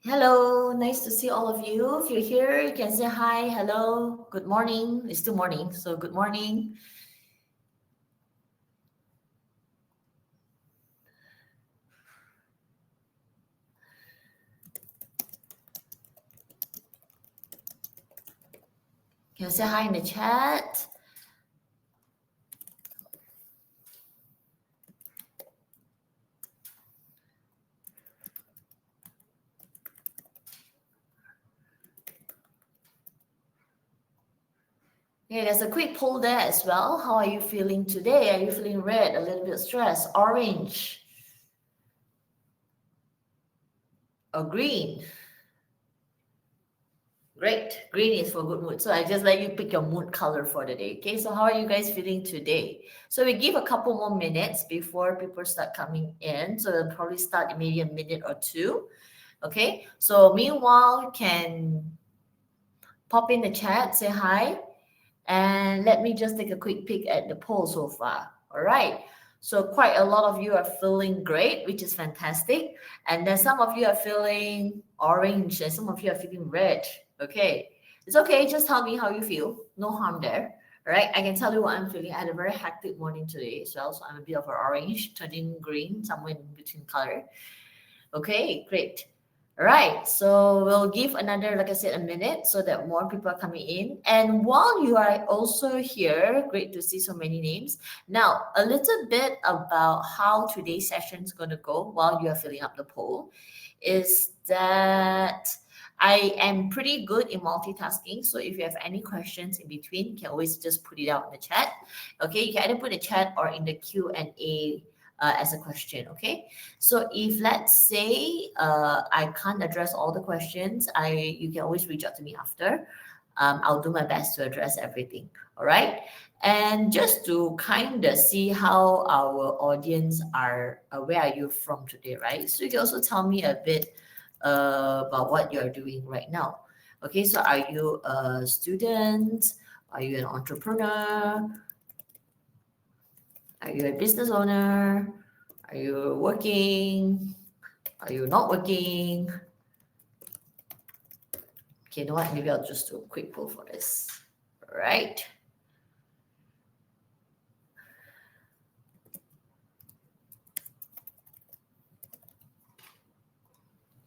Hello, nice to see all of you. If you're here, you can say hi, hello, good morning. It's still morning, so good morning. You can say hi in the chat. Okay, there's a quick poll there as well. How are you feeling today? Are you feeling red, a little bit stressed, orange, or green? Great. Green is for good mood. So I just let you pick your mood color for the day. Okay. So how are you guys feeling today? So we give a couple more minutes before people start coming in. So they'll probably start in maybe a minute or two. Okay. So meanwhile, you can pop in the chat, say hi, and let me just take a quick peek at the poll so far. All right. So quite a lot of you are feeling great, which is fantastic. And then some of you are feeling orange and some of you are feeling red. Okay. It's okay. Just tell me how you feel. No harm there. All right. I can tell you what I'm feeling. I had a very hectic morning today as well. So I'm a bit of an orange, turning green, somewhere in between color. Okay, great. All right, so we'll give another, like I said, a minute so that more people are coming in. And while you are also here, great to see so many names. Now, a little bit about how today's session is going to go while you are filling up the poll is that I am pretty good in multitasking. So if you have any questions in between, you can always just put it out in the chat. Okay, you can either put in the chat or in the Q&A as a question. Okay. So if let's say I can't address all the questions, you can always reach out to me after. I'll do my best to address everything. All right. And just to kind of see how our audience are, where are you from today, right? So you can also tell me a bit about what you're doing right now. Okay. So are you a student? Are you an entrepreneur? Are you a business owner? Are you working? Are you not working? Okay, you know what? Maybe I'll just do a quick poll for this. All right.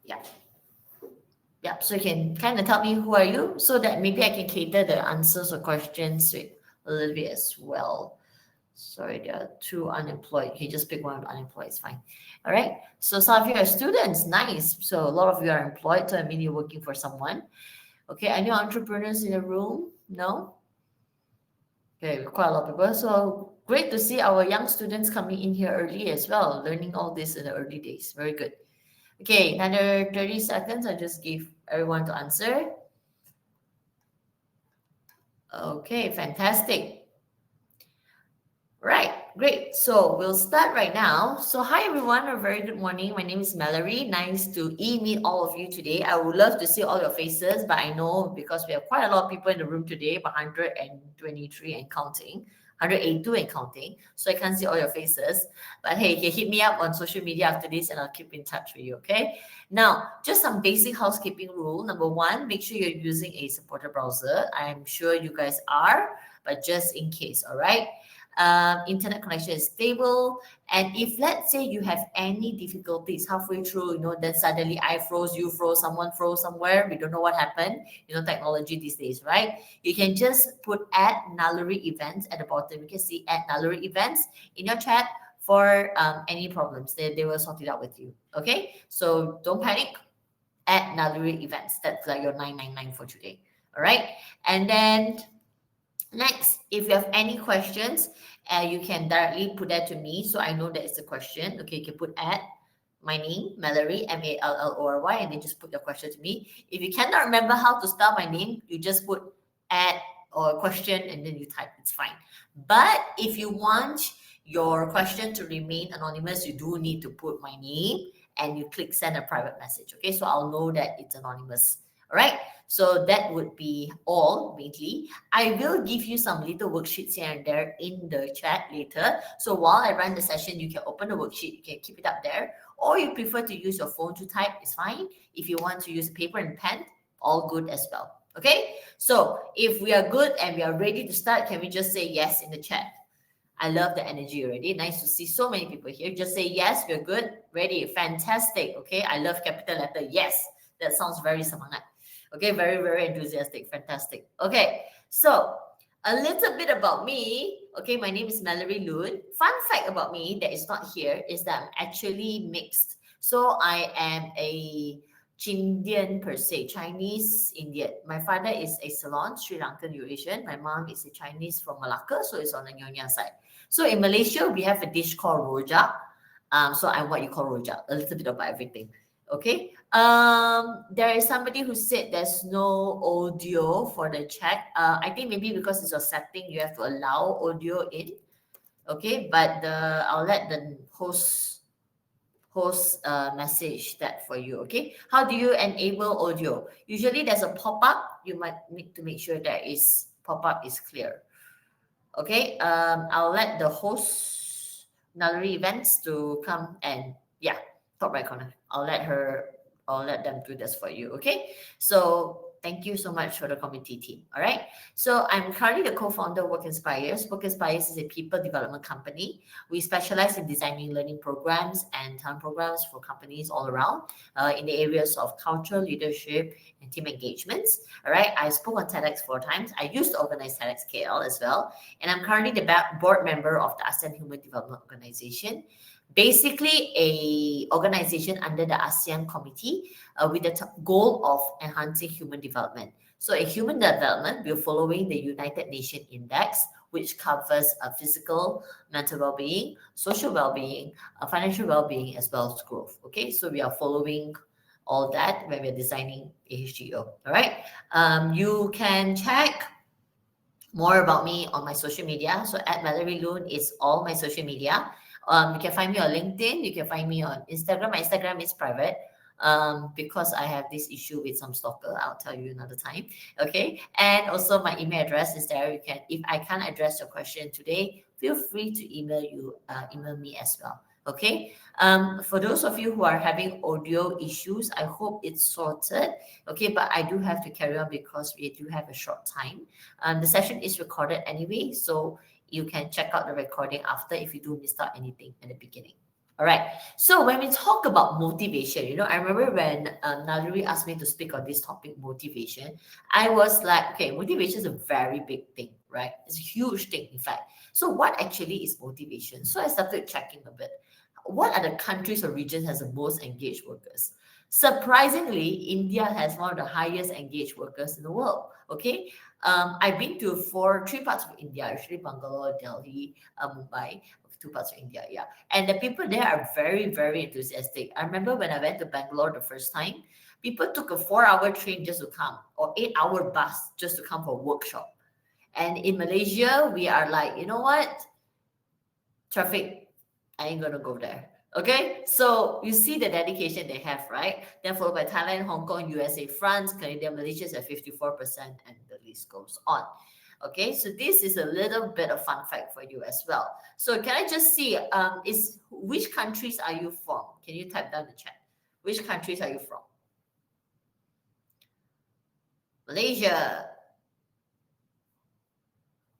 Yeah. Yeah. So you can kind of tell me who are you so that maybe I can cater the answers or questions with a little bit as well. Sorry, there are two unemployed. You can just pick one unemployed, it's fine. All right. So some of you are students, nice. So a lot of you are employed, so I mean you're working for someone. Okay, any entrepreneurs in the room? No? Okay, quite a lot of people. So great to see our young students coming in here early as well, learning all this in the early days. Very good. Okay, another 30 seconds. I just give everyone to answer. Okay, fantastic. Right, great. So we'll start right now. So hi everyone, a very good morning. My name is Mallory. Nice to meet all of you today. I would love to see all your faces, but I know because we have quite a lot of people in the room today, about 123 and counting, 182 and counting. So I can't see all your faces. But hey, you can hit me up on social media after this and I'll keep in touch with you, okay? Now, just some basic housekeeping rule. Number one, make sure you're using a supported browser. I'm sure you guys are, but just in case, all right? Internet connection is stable. And if let's say you have any difficulties halfway through, then suddenly I froze, you froze, someone froze somewhere, we don't know what happened, technology these days, right? You can just put add Naluri events at the bottom. You can see add Naluri events in your chat for any problems. They will sort it out with you. Okay, so don't panic. Add Naluri events. That's like your 999 for today. All right, and then next, if you have any questions, you can directly put that to me so I know that it's a question. Okay, you can put at my name, Mallory, Mallory, and then just put your question to me. If you cannot remember how to spell my name, you just put at or question and then you type, it's fine. But if you want your question to remain anonymous, you do need to put my name and you click send a private message. Okay, so I'll know that it's anonymous All right. So that would be all mainly. I will give you some little worksheets here and there in the chat later. So while I run the session, you can open the worksheet, you can keep it up there, or you prefer to use your phone to type, it's fine. If you want to use paper and pen, all good as well. Okay. So if we are good and we are ready to start, can we just say yes in the chat? I love the energy already. Nice to see so many people here. Just say yes, we're good, ready, fantastic. Okay, I love capital letter. Yes, that sounds very semangat. Okay, very, very enthusiastic, fantastic. Okay, so a little bit about me. Okay, my name is Mallory Loone. Fun fact about me that is not here is that I'm actually mixed. So I am a Chindian per se, Chinese Indian. My father is a Ceylon, Sri Lankan Eurasian. My mom is a Chinese from Malacca, so it's on the Nyonya side. So in Malaysia, we have a dish called rojak. So I'm what you call rojak, a little bit about everything. Okay. There is somebody who said there's no audio for the chat. I think maybe because it's a setting, you have to allow audio in. Okay, but I'll let the host message that for you. Okay, how do you enable audio? Usually there's a pop-up. You might need to make sure that is pop-up is clear. Okay, I'll let the host Naluri events to come and yeah, top right corner. I'll let them do this for you. Okay, so thank you so much for the community team. All right, so I'm currently the co-founder of Work Inspires. Work Inspires is a people development company. We specialize in designing learning programs and talent programs for companies all around in the areas of culture, leadership, and team engagements. All right, I spoke on TEDx 4 times. I used to organize TEDx KL as well, and I'm currently the board member of the ASEAN Human Development Organization, basically a organization under the ASEAN Committee with the goal of enhancing human development. So in human development, we're following the United Nations Index, which covers physical, mental well-being, social well-being, financial well-being, as well as growth. Okay, so we are following all that when we're designing AHGO. All right, you can check more about me on my social media. So at Mallory Loone is all my social media. You can find me on LinkedIn. You can find me on Instagram. My Instagram is private because I have this issue with some stalker. I'll tell you another time. Okay. And also my email address is there. You can, if I can't address your question today, feel free to email me as well. Okay. For those of you who are having audio issues, I hope it's sorted. Okay, but I do have to carry on because we do have a short time. The session is recorded anyway, so you can check out the recording after if you do miss out anything at the beginning. All right. So when we talk about motivation, I remember when Naluri asked me to speak on this topic, motivation, I was like, okay, motivation is a very big thing, right? It's a huge thing, in fact. So what actually is motivation? So I started checking a bit. What are the countries or regions has the most engaged workers? Surprisingly, India has one of the highest engaged workers in the world. Okay, I've been to three parts of India, actually Bangalore, Delhi, Mumbai, 2 parts of India. Yeah, and the people there are very, very enthusiastic. I remember when I went to Bangalore the first time, people took a 4-hour train just to come, or 8-hour bus just to come for a workshop. And in Malaysia, we are like, you know what? Traffic, I ain't gonna go there. Okay, so you see the dedication they have, right? Then followed by Thailand, Hong Kong, USA, France, Canada, Malaysia is at 54%, and the list goes on. Okay, so this is a little bit of fun fact for you as well. So can I just see, which countries are you from? Can you type down the chat? Which countries are you from? Malaysia,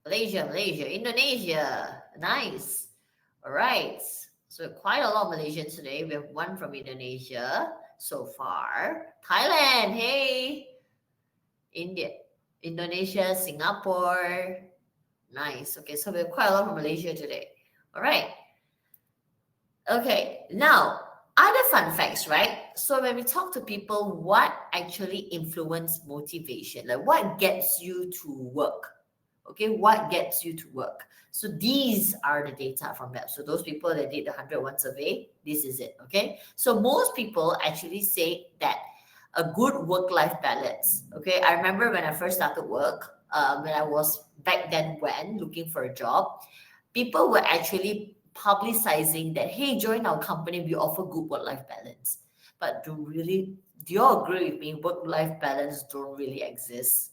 Indonesia, nice. All right. So quite a lot of Malaysians today. We have one from Indonesia so far. Thailand, hey. India, Indonesia, Singapore. Nice. Okay, so we have quite a lot from Malaysia today. All right. Okay, now other fun facts, right? So when we talk to people, what actually influence motivation? Like what gets you to work? Okay, what gets you to work? So these are the data from that. So those people that did the 101 survey, this is it. Okay, so most people actually say that a good work-life balance. Okay, I remember when I first started work, when I was back then when looking for a job, people were actually publicizing that, hey, join our company, we offer good work-life balance. But Do you all agree with me? Work-life balance don't really exist.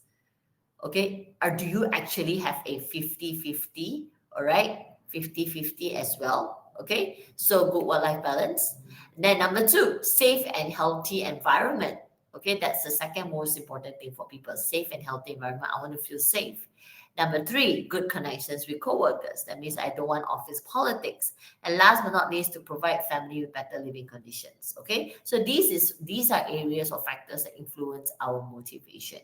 Okay, or do you actually have a 50-50? All right, 50-50 as well. Okay, so good work-life balance. Then number two, safe and healthy environment. Okay, that's the second most important thing for people. Safe and healthy environment. I want to feel safe. Number three, good connections with coworkers. That means I don't want office politics. And last but not least, to provide family with better living conditions. Okay, so these are areas or factors that influence our motivation.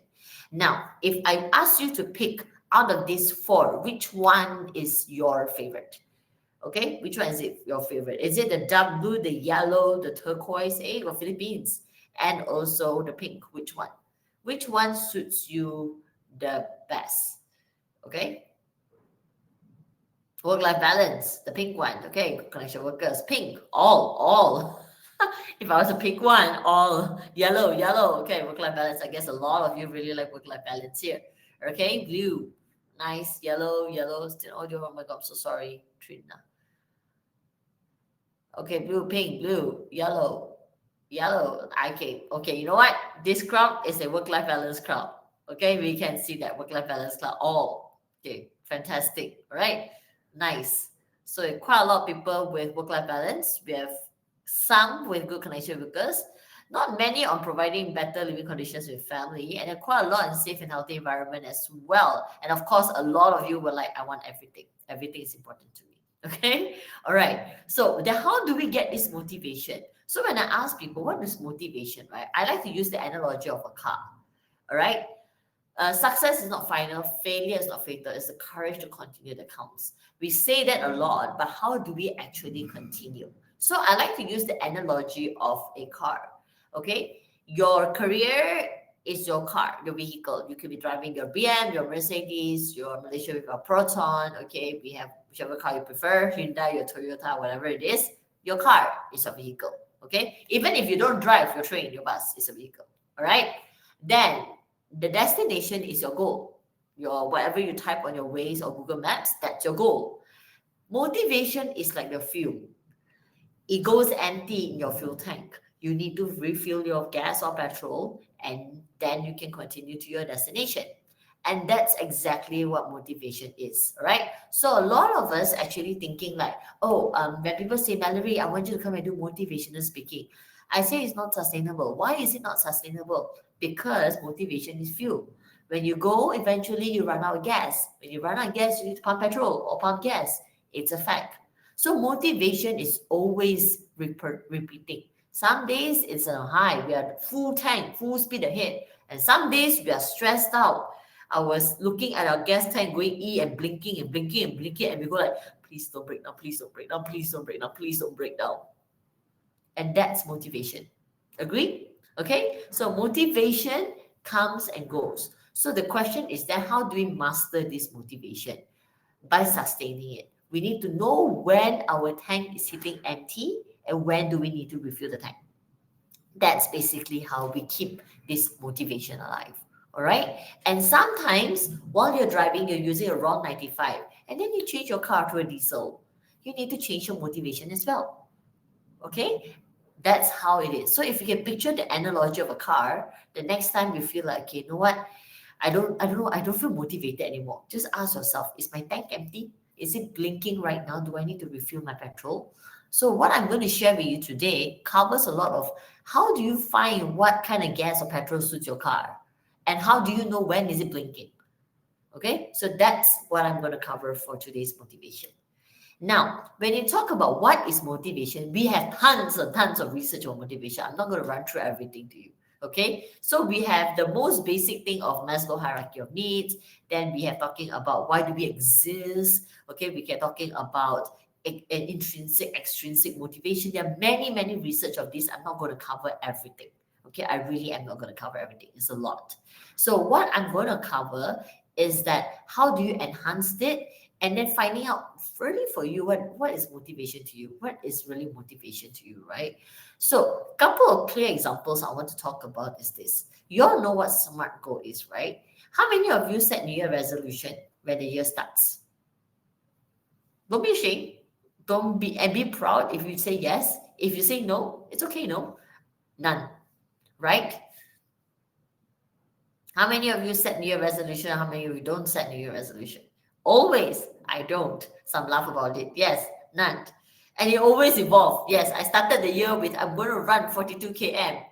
Now, if I ask you to pick out of these four, which one is your favorite? Okay, which one is it your favorite? Is it the dark blue, the yellow, the turquoise, or Philippines, and also the pink? Which one? Which one suits you the best? Okay, work-life balance, the pink one. Okay, connection workers, pink, all. If I was to pick one, all yellow, yellow. Okay, work-life balance. I guess a lot of you really like work-life balance here. Okay, blue, nice, yellow, yellow. Still audio. Oh my God, I'm so sorry, Trina. Okay, blue, pink, blue, yellow, yellow. Okay, okay. You know what? This crowd is a work-life balance crowd. Okay, we can see that work-life balance crowd. All okay, fantastic. All right, nice. So quite a lot of people with work-life balance. We have some with good connection workers. Not many on providing better living conditions with family, and then quite a lot in safe and healthy environment as well. And of course, a lot of you were like, I want everything. Everything is important to me. Okay, all right. So then how do we get this motivation? So when I ask people what is motivation, right? I like to use the analogy of a car. All right. Success is not final, failure is not fatal. It's the courage to continue that counts. We say that a lot, but how do we actually continue? So I like to use the analogy of a car. Okay, your career is your car, your vehicle. You could be driving your BM, your Mercedes, your Malaysia with a Proton. Okay, we have whichever car you prefer, Hyundai, your Toyota, whatever it is. Your car is a vehicle. Okay, even if you don't drive your train, your bus is a vehicle. All right, then the destination is your goal. Your whatever you type on your Waze or Google Maps, that's your goal. Motivation is like the fuel. It goes empty in your fuel tank. You need to refill your gas or petrol, and then you can continue to your destination. And that's exactly what motivation is, right? So a lot of us actually thinking like, oh, when people say, Mallory, I want you to come and do motivational speaking. I say it's not sustainable. Why is it not sustainable? Because motivation is fuel. When you go, eventually you run out of gas. When you run out of gas, you need to pump petrol or pump gas. It's a fact. So motivation is always repeating. Some days it's a high, we are full tank, full speed ahead. And some days we are stressed out. I was looking at our gas tank going E and blinking and blinking and blinking, and we go like, please don't break down, please don't break down, please don't break down, please don't break down. And that's motivation. Agree? Okay? So motivation comes and goes. So the question is then how do we master this motivation? By sustaining it. We need to know when our tank is hitting empty and when do we need to refill the tank. That's basically how we keep this motivation alive. All right. And sometimes while you're driving, you're using a wrong 95 and then you change your car to a diesel. You need to change your motivation as well. Okay. That's how it is. So if you can picture the analogy of a car, the next time you feel like, okay, you know what? I don't know, I don't feel motivated anymore. Just ask yourself, is my tank empty? Is it blinking right now? Do I need to refill my petrol? So what I'm going to share with you today covers a lot of how do you find what kind of gas or petrol suits your car? And how do you know when is it blinking? Okay, so that's what I'm going to cover for today's motivation. Now, when you talk about what is motivation, we have tons and tons of research on motivation. I'm not going to run through everything to you. Okay, so we have the most basic thing of Maslow hierarchy of needs. Then we have talking about why do we exist. Okay, we can talking about an intrinsic, extrinsic motivation. There are many, many research of this. I'm not going to cover everything. Okay, I really am not going to cover everything. It's a lot. So what I'm going to cover is that how do you enhance it, and then finding out really for you what is motivation to you, what is really motivation to you, right? So a couple of clear examples I want to talk about is this. You all know what SMART goal is, right? How many of you set New Year resolution when the year starts? Don't be ashamed. Don't be proud if you say yes. If you say no, it's okay, no. None. right? How many of you set New Year resolution? How many of you don't set New Year resolution? Always. I don't. Some laugh about it. Yes, none. And it always evolves. Yes, I started the year with I'm going to run 42 km.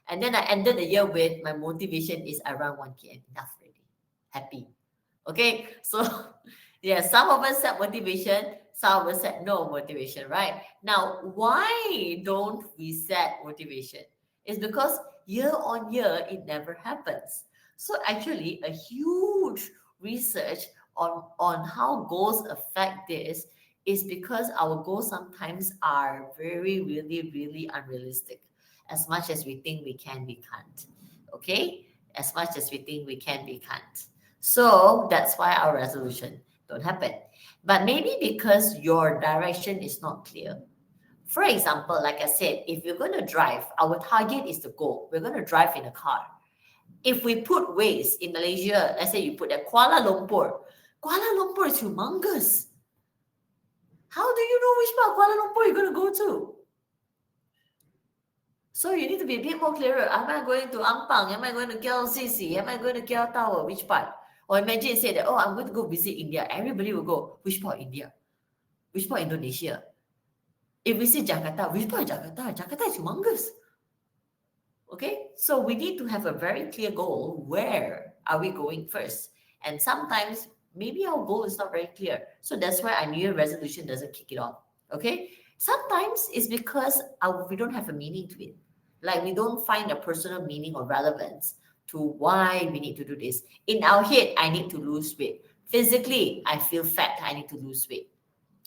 And then I ended the year with my motivation is I run 1 km. Enough already. Happy. Okay, so yeah, some of us set motivation, some of us set no motivation, right? Now, why don't we set motivation? It's because year on year it never happens. So actually, a huge research on how goals affect this is because our goals sometimes are very, really, really unrealistic. As much as we think we can, we can't. Okay? As much as we think we can, we can't. So that's why our resolution don't happen. But maybe because your direction is not clear. For example, like I said, if you're going to drive, our target is the goal. We're going to drive in a car. If we put Waze in Malaysia, let's say you put at Kuala Lumpur. Kuala Lumpur is humongous. How do you know which part of Kuala Lumpur you're going to go to? So you need to be a bit more clearer. Am I going to Ampang? Am I going to KLCC? Am I going to KL Tower? Which part? Or imagine you say that, oh, I'm going to go visit India. Everybody will go, which part of India? Which part of Indonesia? If we say Jakarta, which part of Jakarta? Jakarta is humongous. Okay, so we need to have a very clear goal. Where are we going first? And sometimes maybe our goal is not very clear. So that's why our New Year resolution doesn't kick it off. Okay, sometimes it's because we don't have a meaning to it. Like we don't find a personal meaning or relevance to why we need to do this. In our head, I need to lose weight. Physically, I feel fat. I need to lose weight.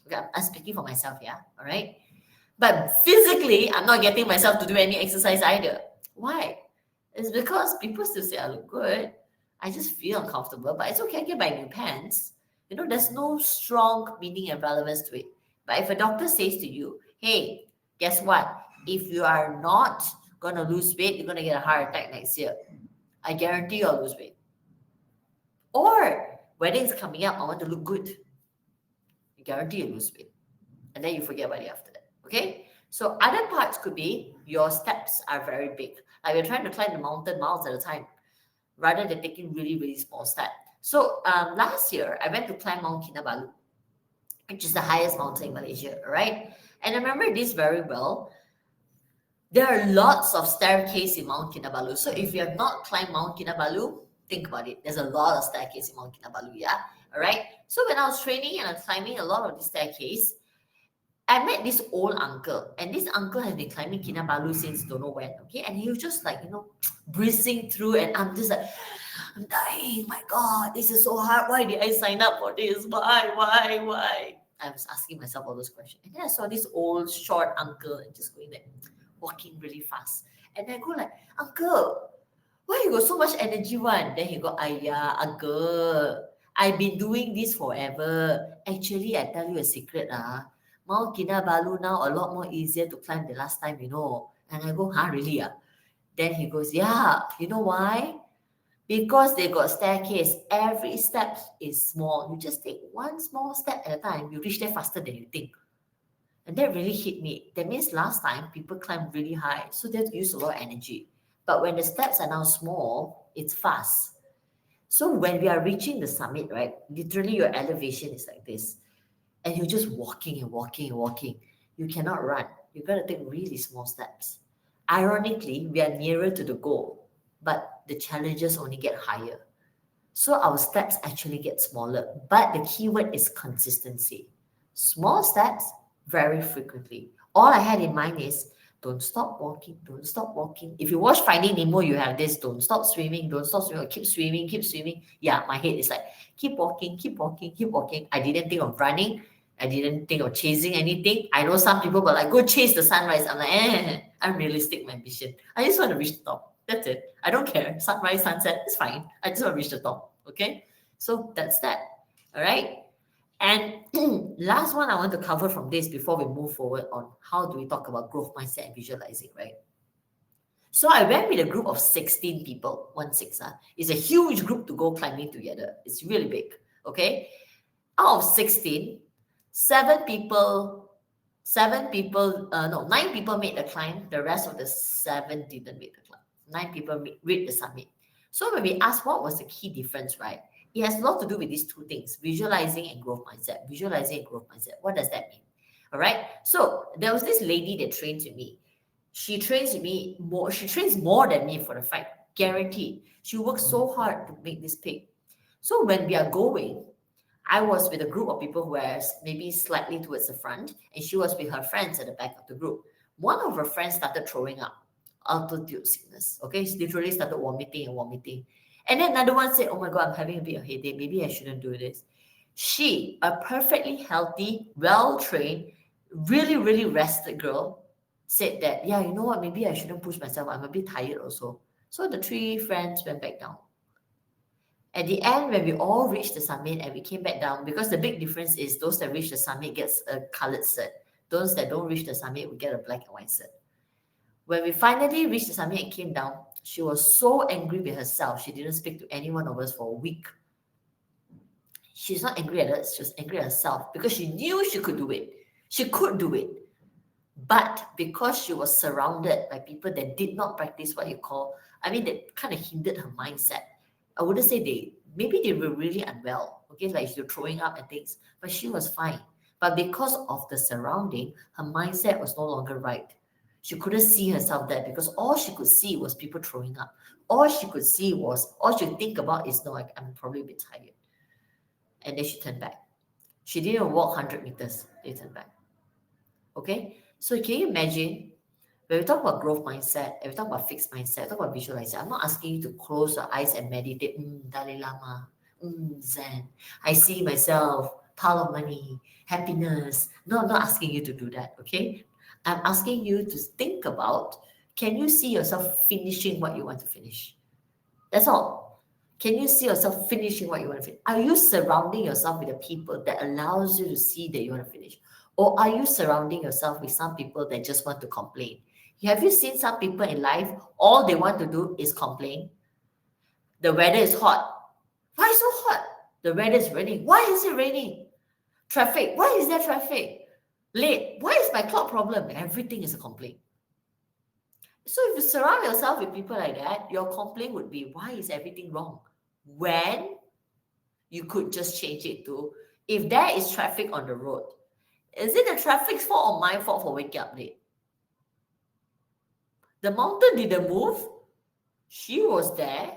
Okay, I'm speaking for myself, yeah. All right. But physically, I'm not getting myself to do any exercise either. Why? It's because people still say I look good. I just feel uncomfortable, but it's okay. I can buy new pants. You know, there's no strong meaning and relevance to it. But if a doctor says to you, hey, guess what? If you are not going to lose weight, you're going to get a heart attack next year. I guarantee you'll lose weight. Or wedding's coming up, I want to look good. I guarantee you lose weight. And then you forget about it after that. Okay? So other parts could be your steps are very big. Like we're trying to climb the mountain miles at a time rather than taking really, really small steps. So last year, I went to climb Mount Kinabalu, which is the highest mountain in Malaysia, right? And I remember this very well. There are lots of staircase in Mount Kinabalu. So if you have not climbed Mount Kinabalu, think about it. There's a lot of staircase in Mount Kinabalu, yeah? All right? So when I was training and I'm climbing a lot of the staircase, I met this old uncle, and this uncle has been climbing Kinabalu since don't know when, okay? And he was just like, breezing through, and I'm just like, I'm dying, my God, this is so hard. Why did I sign up for this? Why? I was asking myself all those questions. And then I saw this old, short uncle and just going like, walking really fast. And I go like, uncle, why you got so much energy one? Then he go, Ayah, uncle, I've been doing this forever. Actually, I tell you a secret, Mount Kinabalu now a lot more easier to climb than last time, And I go, huh, really? Then he goes, yeah, you know why? Because they got staircase. Every step is small. You just take one small step at a time. You reach there faster than you think. And that really hit me. That means last time people climbed really high, so they use a lot of energy. But when the steps are now small, it's fast. So when we are reaching the summit, right, literally your elevation is like this. And you're just walking and walking and walking. You cannot run. You've got to take really small steps. Ironically, we are nearer to the goal, but the challenges only get higher. So our steps actually get smaller. But the key word is consistency. Small steps very frequently. All I had in mind is don't stop walking, don't stop walking. If you watch Finding Nemo, you have this don't stop swimming, don't stop swimming, keep swimming, keep swimming. Yeah, my head is like keep walking, keep walking, keep walking. I didn't think of running. I didn't think of chasing anything. I know some people were like, go chase the sunrise. I'm like, unrealistic, my ambition. I just want to reach the top. That's it. I don't care. Sunrise, sunset, it's fine. I just want to reach the top. Okay? So that's that. All right? And last one I want to cover from this before we move forward on how do we talk about growth mindset and visualizing, right? So I went with a group of 16 people, 1-6. It's a huge group to go climbing together. It's really big. Okay? Out of 16, 9 people made the climb. The rest of the 7 didn't make the climb. 9 people read the summit. So when we ask what was the key difference, right? It has a lot to do with these two things, visualizing and growth mindset. Visualizing and growth mindset. What does that mean? All right. So there was this lady that trained with me. She trains with me more. She trains more than me for the fight. Guaranteed. She works so hard to make this pick. So when we are going, I was with a group of people who were maybe slightly towards the front, and she was with her friends at the back of the group. One of her friends started throwing up, altitude sickness. Okay, she literally started vomiting and vomiting. And then another one said, "Oh my God, I'm having a bit of headache. Maybe I shouldn't do this." She, a perfectly healthy, well trained, really, really rested girl, said that, "Yeah, you know what? Maybe I shouldn't push myself. I'm a bit tired also." So the three friends went back down. At the end, when we all reached the summit and we came back down, because the big difference is those that reach the summit gets a colored cert. Those that don't reach the summit will get a black and white cert. When we finally reached the summit and came down, she was so angry with herself. She didn't speak to any one of us for a week. She's not angry at us, she was angry at herself because she knew she could do it. She could do it. But because she was surrounded by people that did not practice what you call, that kind of hindered her mindset. I wouldn't say maybe they were really unwell, okay, like she was throwing up and things, but she was fine. But because of the surrounding, her mindset was no longer right. She couldn't see herself there because all she could see was people throwing up. All she could think about is, no, I'm probably a bit tired. And then she turned back. She didn't walk 100 meters, they turned back. Okay? So can you imagine when we talk about growth mindset, and we talk about fixed mindset, talk about visualization, I'm not asking you to close your eyes and meditate, Dalai Lama, Zen. I see myself, pile of money, happiness. No, I'm not asking you to do that, okay? I'm asking you to think about, can you see yourself finishing what you want to finish? That's all. Can you see yourself finishing what you want to finish? Are you surrounding yourself with the people that allows you to see that you want to finish? Or are you surrounding yourself with some people that just want to complain? Have you seen some people in life, all they want to do is complain? The weather is hot. Why so hot? The weather is raining. Why is it raining? Traffic. Why is there traffic? Late. Why is my clock problem? Everything is a complaint. So if you surround yourself with people like that, your complaint would be, why is everything wrong? When you could just change it to, if there is traffic on the road, is it the traffic's fault or my fault for waking up late? The mountain didn't move. She was there.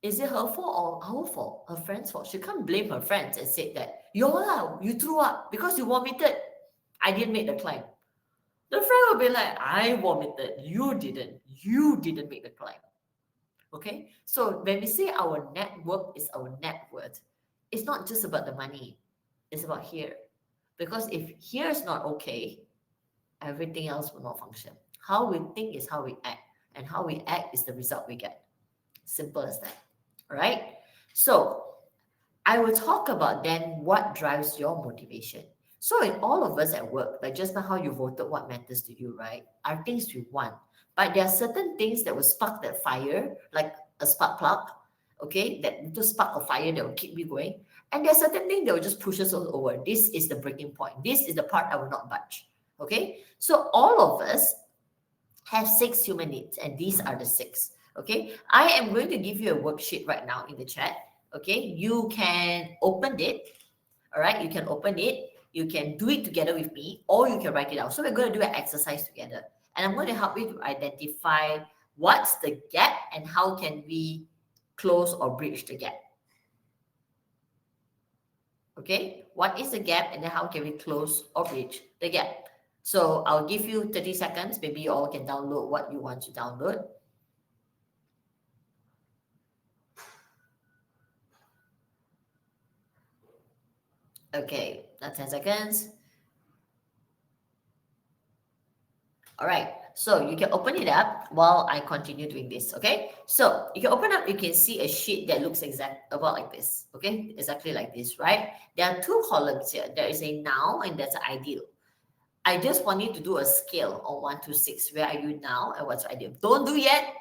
Is it her fault or our fault? Her friend's fault. She can't blame her friends and say that, you threw up because you vomited. I didn't make the climb. The friend will be like, I vomited. You didn't. You didn't make the climb. Okay? So when we say our network is our net worth, it's not just about the money. It's about here. Because if here is not okay, everything else will not function. How we think is how we act. And how we act is the result we get. Simple as that. All right? So I will talk about then what drives your motivation. So in all of us at work, like just now how you voted what matters to you, right, are things we want. But there are certain things that will spark that fire, like a spark plug, okay, that little spark of fire that will keep me going. And there are certain things that will just push us all over. This is the breaking point. This is the part I will not budge. Okay? So all of us have 6 human needs, and these are the 6. Okay? I am going to give you a worksheet right now in the chat. Okay? You can open it. All right? You can open it. You can do it together with me, or you can write it out. So we're going to do an exercise together. And I'm going to help you to identify what's the gap and how can we close or bridge the gap. Okay? What is the gap and then how can we close or bridge the gap? So I'll give you 30 seconds. Maybe you all can download what you want to download. Okay, that's 10 seconds. All right, so you can open it up while I continue doing this, okay? So you can open up, you can see a sheet that looks about like this, okay? Exactly like this, right? There are 2 columns here. There is a now and there's an ideal. I just want you to do a scale on 1 to 6. Where are you now and what's your ideal? Don't do yet.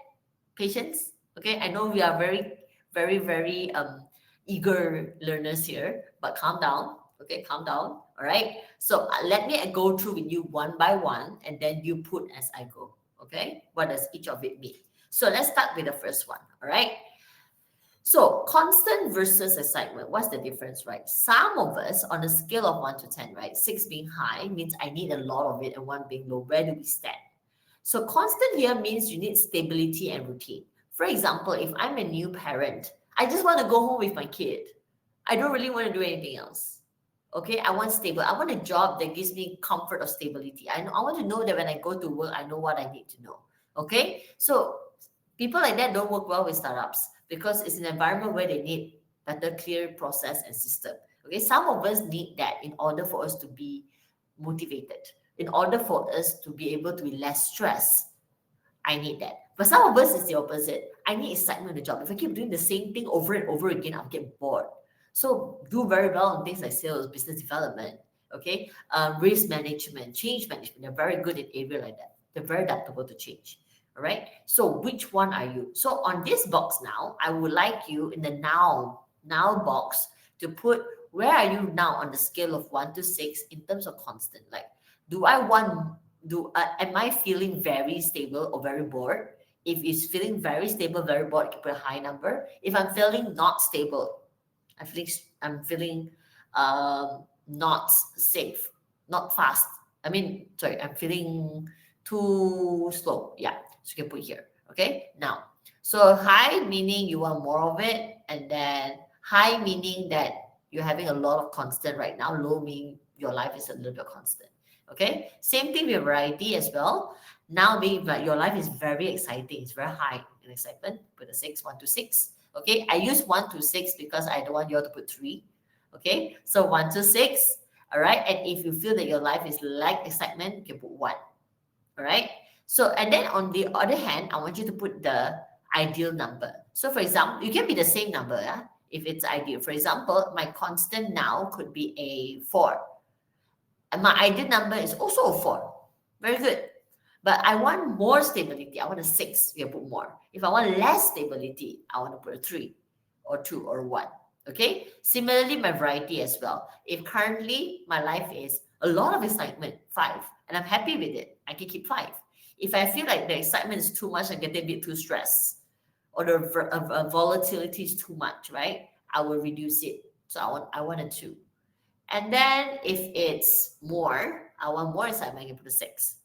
Patience, okay? I know we are very, very, very eager learners here, but calm down, okay? Calm down, all right? So let me go through with you one by one, and then you put as I go, Okay, what does each of it mean? So let's start with the first one. All right. So constant versus excitement. What's the difference, right? Some of us on a scale of 1 to 10, right? Six being high means I need a lot of it, and one being low. Where do we stand? So constant here means you need stability and routine. For example, if I'm a new parent, I just want to go home with my kid. I don't really want to do anything else. Okay, I want stable. I want a job that gives me comfort of stability. I want to know that when I go to work, I know what I need to know. Okay, so people like that don't work well with startups because it's an environment where they need better, clear process and system. Okay, some of us need that in order for us to be motivated, in order for us to be able to be less stressed. I need that. But some of us is the opposite. I need excitement in the job. If I keep doing the same thing over and over again, I'll get bored. So do very well in things like sales, business development, okay, risk management, change management. They're very good in area like that. They're very adaptable to change. All right. So which one are you? So on this box now, I would like you in the now box to put where are you now on the scale of 1 to 6 in terms of constant. Like, do I want do am I feeling very stable or very bored? If it's feeling very stable, very bored, I can put a high number. If I'm feeling not stable, I'm feeling not safe, not fast. Sorry, I'm feeling too slow. Yeah, so you can put here. Okay, now, so high meaning you want more of it, and then high meaning that you're having a lot of constant right now. Low meaning your life is a little bit constant. Okay, same thing with variety as well. Now, being like your life is very exciting, it's very high in excitement. Put a 1 to 6. Okay, I use 1 to 6 because I don't want you all to put 3. Okay, so 1 to 6. All right, and if you feel that your life is lack excitement, you can put 1. All right, so and then on the other hand, I want you to put the ideal number. So for example, you can be the same number, yeah, if it's ideal. For example, my constant now could be a 4. And my ideal number is also a 4. Very good. But I want more stability. I want a 6. You put more. If I want less stability, I want to put a 3 or 2 or 1. Okay. Similarly, my variety as well. If currently my life is a lot of excitement, 5, and I'm happy with it, I can keep 5. If I feel like the excitement is too much, I get a bit too stressed, or the volatility is too much, right? I will reduce it. So I want a 2. And then if it's more, I want more excitement, I can put a 6.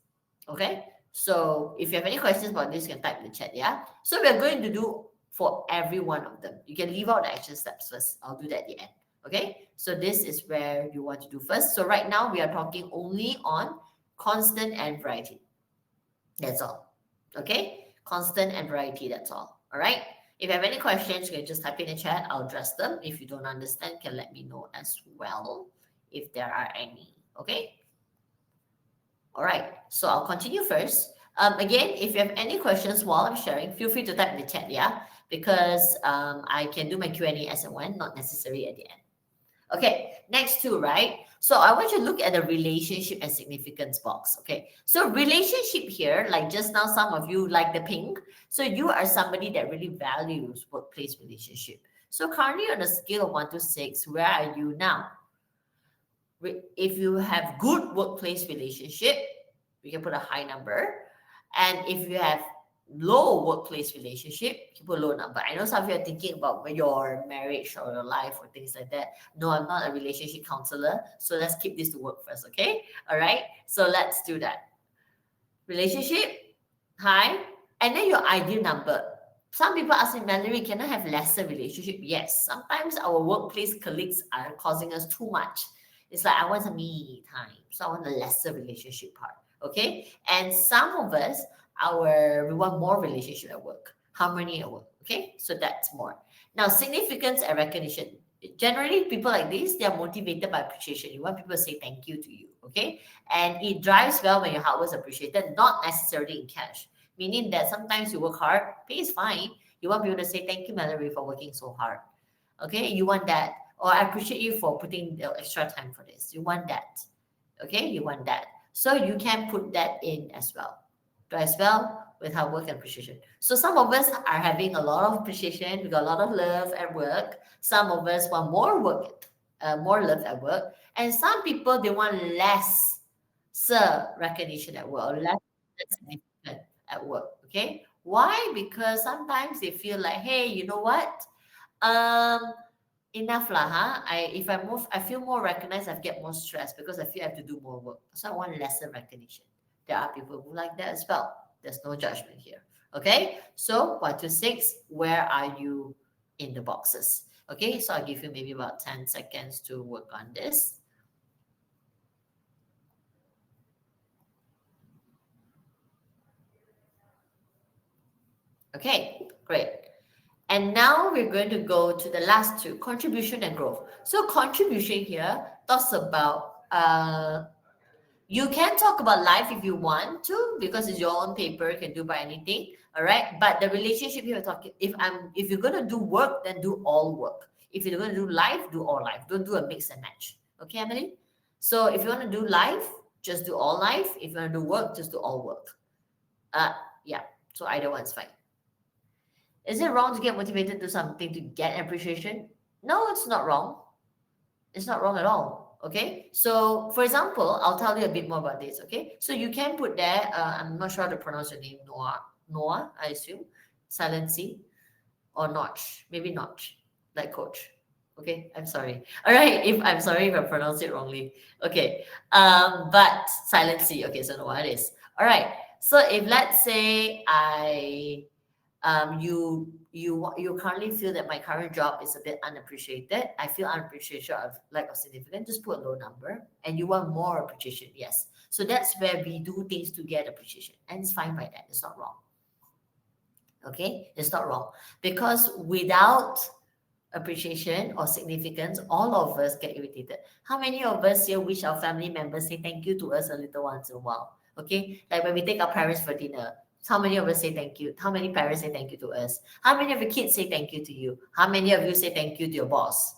Okay. So if you have any questions about this, you can type in the chat. Yeah. So we're going to do for every one of them. You can leave out the action steps first. I'll do that at the end. Okay. So this is where you want to do first. So right now we are talking only on constant and variety. That's all. Okay. Constant and variety. That's all. All right. If you have any questions, you can just type in the chat. I'll address them. If you don't understand, you can let me know as well if there are any. Okay. All right, so I'll continue first. Again, if you have any questions while I'm sharing, feel free to type in the chat, yeah? Because I can do my Q&A as and when, not necessary at the end. Okay, next two, right? So I want you to look at the relationship and significance box, okay? So relationship here, like just now, some of you like the pink. So you are somebody that really values workplace relationship. So currently on a scale of 1 to 6, where are you now? If you have good workplace relationship, we can put a high number. And if you have low workplace relationship, you put a low number. I know some of you are thinking about your marriage or your life or things like that. No, I'm not a relationship counselor. So let's keep this to work first, okay? All right. So let's do that. Relationship, high, and then your ideal number. Some people ask me, Mallory, can I have lesser relationship? Yes. Sometimes our workplace colleagues are causing us too much. It's like I want some me time, so I want a lesser relationship part. Okay, and some of us, we want more relationship at work, harmony at work. Okay, so that's more. Now, significance and recognition. Generally, people like this, they are motivated by appreciation. You want people to say thank you to you. Okay, and it drives well when your hard work is appreciated, not necessarily in cash. Meaning that sometimes you work hard, pay is fine. You want people to say thank you, Mallory, for working so hard. Okay, you want that. Or I appreciate you for putting the extra time for this. You want that. Okay, you want that. So you can put that in as well. As well with hard work and appreciation. So some of us are having a lot of appreciation. We got a lot of love at work. Some of us want more work, more love at work. And some people, they want less recognition at work or less significant. at work. Okay. Why? Because sometimes they feel like, hey, you know what? Um, enough lah, huh? If I move, I feel more recognized, I get more stress because I feel I have to do more work. So I want lesser recognition. There are people who like that as well. There's no judgment here. Okay. So 1 to 6, where are you in the boxes? Okay. So I'll give you maybe about 10 seconds to work on this. Okay, great. And now we're going to go to the last two, contribution and growth. So contribution here talks about you can talk about life if you want to, because it's your own paper, you can do by anything. All right. But the relationship here we're talking, if you're gonna do work, then do all work. If you're gonna do life, do all life. Don't do a mix and match. Okay, Emily? So if you want to do life, just do all life. If you want to do work, just do all work. Uh yeah. So either one's fine. Is it wrong to get motivated to do something to get appreciation? No, it's not wrong. It's not wrong at all. Okay. So, for example, I'll tell you a bit more about this. Okay. So you can put there. I'm not sure how to pronounce your name. Noah. I assume. Silent C or Notch. Maybe Notch, like Coach. Okay. I'm sorry. All right. If I'm sorry if I pronounce it wrongly. Okay. But silent C. Okay. So Noah it is. All right. So if let's say you currently feel that my current job is a bit unappreciated. I feel unappreciation of lack of significance. Just put a low number, and you want more appreciation. Yes, so that's where we do things to get appreciation, and it's fine by that. It's not wrong. Okay, it's not wrong because without appreciation or significance, all of us get irritated. How many of us here wish our family members say thank you to us a little once in a while? Okay, like when we take our parents for dinner, how many of us say thank you? How many parents say thank you to us? How many of your kids say thank you to you? How many of you say thank you to your boss?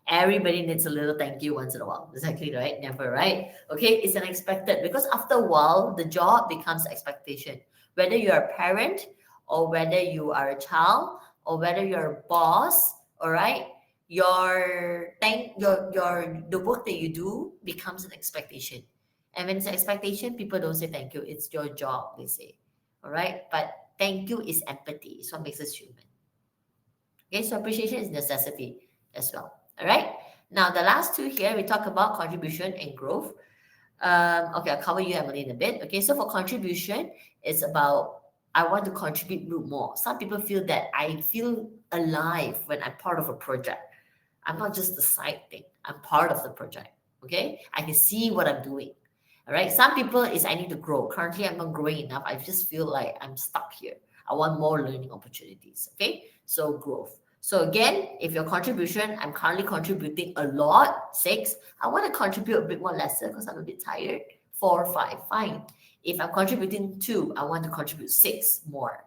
Everybody needs a little thank you once in a while. Exactly right. Never right. Okay, it's unexpected because after a while, the job becomes expectation. Whether you're a parent or whether you are a child or whether you're a boss, all right, your the work that you do becomes an expectation. And when it's an expectation, people don't say thank you. It's your job, they say. All right. But thank you is empathy. It's what makes us human. Okay, so appreciation is necessity as well. All right. Now the last two here, we talk about contribution and growth. Okay, I'll cover you, Emily, in a bit. Okay, so for contribution, it's about I want to contribute more. Some people feel that I feel alive when I'm part of a project. I'm not just the side thing. I'm part of the project. Okay, I can see what I'm doing. All right. Some people is I need to grow. Currently, I'm not growing enough. I just feel like I'm stuck here. I want more learning opportunities. Okay, so growth. So again, if your contribution, I'm currently contributing a lot, 6. I want to contribute a bit more lesser because I'm a bit tired. 4 or 5, fine. If I'm contributing 2, I want to contribute 6 more.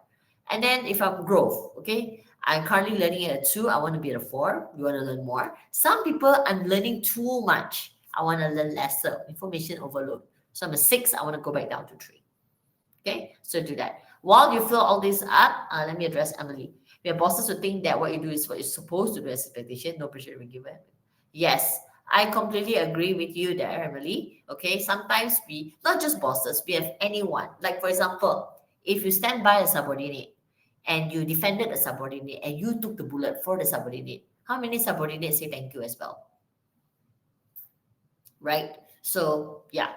And then if I'm growth, okay, I'm currently learning at a 2, I want to be at a 4. You want to learn more. Some people, I'm learning too much. I want to learn lesser, information overload. So I'm a 6, I want to go back down to 3. Okay, so do that. While you fill all this up, let me address Emily. We have bosses who think that what you do is what you're supposed to do as expectation, no pressure to be given. Yes, I completely agree with you there, Emily. Okay, sometimes we, not just bosses, we have anyone. Like, for example, if you stand by a subordinate and you defended a subordinate and you took the bullet for the subordinate, how many subordinates say thank you as well? Right? So, yeah.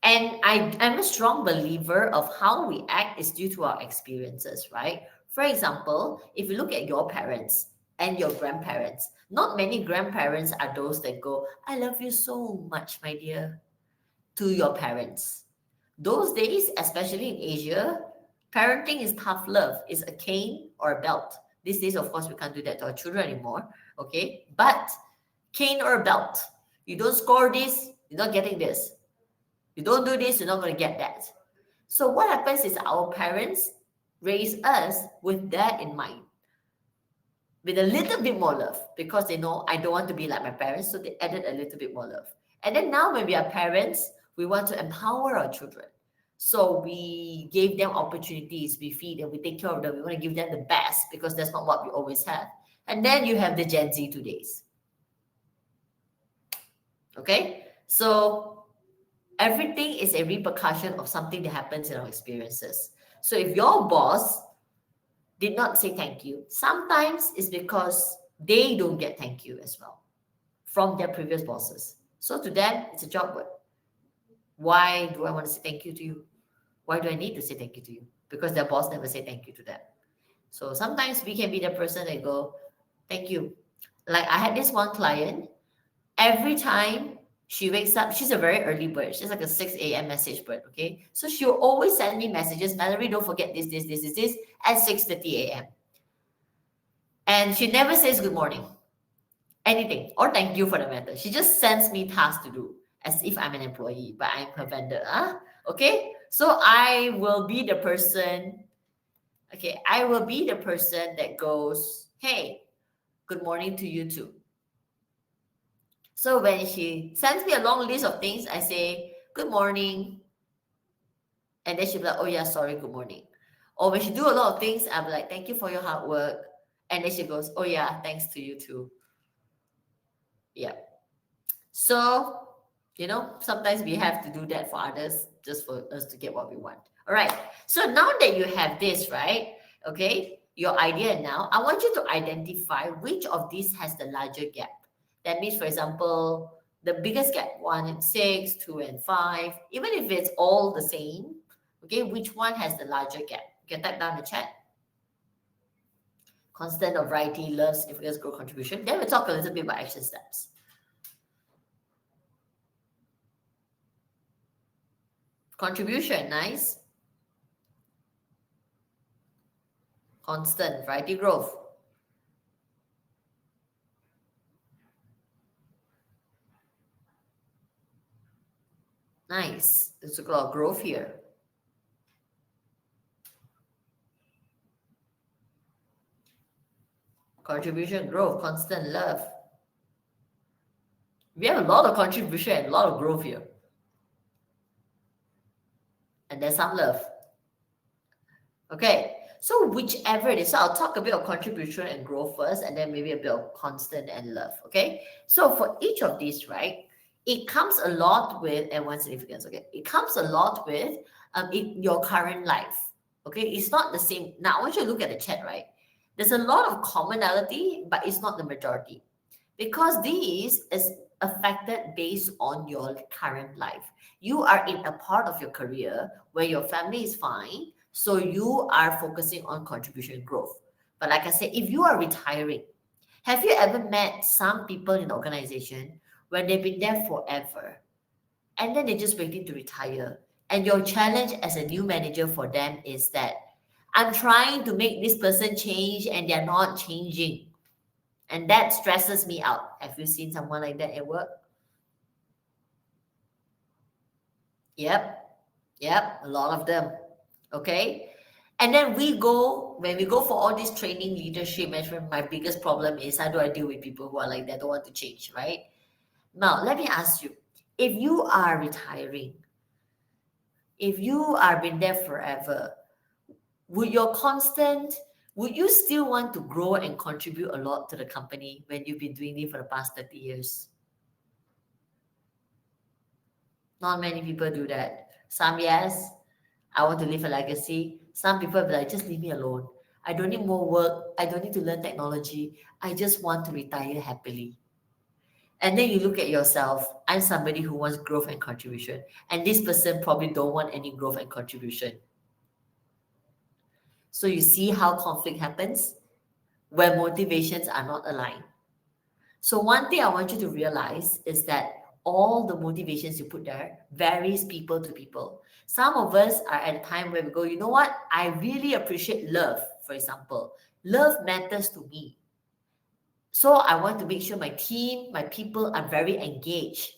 And I'm a strong believer of how we act is due to our experiences, right? For example, if you look at your parents and your grandparents, not many grandparents are those that go, I love you so much, my dear, to your parents. Those days, especially in Asia, parenting is tough love. It's a cane or a belt. These days, of course, we can't do that to our children anymore. Okay. But cane or a belt. You don't score this, you're not getting this. You don't do this, you're not going to get that. So what happens is our parents raise us with that in mind, with a little bit more love, because they know I don't want to be like my parents, so they added a little bit more love. And then now when we are parents, we want to empower our children. So we gave them opportunities, we feed them, we take care of them, we want to give them the best because that's not what we always have. And then you have the Gen Z today's. Okay? So everything is a repercussion of something that happens in our experiences. So if your boss did not say thank you, sometimes it's because they don't get thank you as well from their previous bosses. So to them, it's a job word. Why do I want to say thank you to you? Why do I need to say thank you to you? Because their boss never say thank you to them. So sometimes we can be the person that go, thank you. Like I had this one client, every time she wakes up, she's a very early bird. She's like a 6 a.m. message bird, okay? So she'll always send me messages, Mallory, don't forget this, at 6:30 a.m. And she never says good morning, anything, or thank you for the matter. She just sends me tasks to do as if I'm an employee, but I'm her vendor. Huh? Okay? So I will be the person, okay, I will be the person that goes, hey, good morning to you too. So when she sends me a long list of things, I say, good morning. And then she'll be like, oh yeah, sorry, good morning. Or when she do a lot of things, I'm like, thank you for your hard work. And then she goes, oh yeah, thanks to you too. Yeah. So, sometimes we have to do that for others just for us to get what we want. All right. So now that you have this, right? Okay, your idea now, I want you to identify which of these has the larger gap. That means, for example, the biggest gap, 1 and 6, 2 and 5, even if it's all the same, okay, which one has the larger gap? You can type down in the chat. Constant of variety, love, significance, growth, contribution. Then we'll talk a little bit about action steps. Contribution, nice. Constant, variety, growth. Nice. There's a lot of growth here. Contribution, growth, constant, love. We have a lot of contribution and a lot of growth here. And there's some love. Okay. So whichever it is, so I'll talk a bit of contribution and growth first, and then maybe a bit of constant and love. Okay. So for each of these, right, it comes a lot with, and one significance, okay, it comes a lot with in your current life. Okay. It's not the same. Now I want you to look at the chat, right? There's a lot of commonality, but it's not the majority. Because this is affected based on your current life. You are in a part of your career where your family is fine, so you are focusing on contribution growth. But like I said, if you are retiring, have you ever met some people in the organization where they've been there forever and then they're just waiting to retire? And your challenge as a new manager for them is that I'm trying to make this person change and they're not changing. And that stresses me out. Have you seen someone like that at work? Yep. Yep. A lot of them. Okay. And then when we go for all this training, leadership, management, my biggest problem is how do I deal with people who are like that, don't want to change, right? Now, let me ask you, if you are retiring, if you are been there forever, would you still want to grow and contribute a lot to the company when you've been doing it for the past 30 years? Not many people do that. Some, yes, I want to leave a legacy. Some people be like, just leave me alone. I don't need more work. I don't need to learn technology. I just want to retire happily. And then you look at yourself. I'm somebody who wants growth and contribution. And this person probably don't want any growth and contribution. So you see how conflict happens where motivations are not aligned. So one thing I want you to realize is that all the motivations you put there varies people to people. Some of us are at a time where we go, you know what? I really appreciate love, for example. Love matters to me. So I want to make sure my team, my people are very engaged.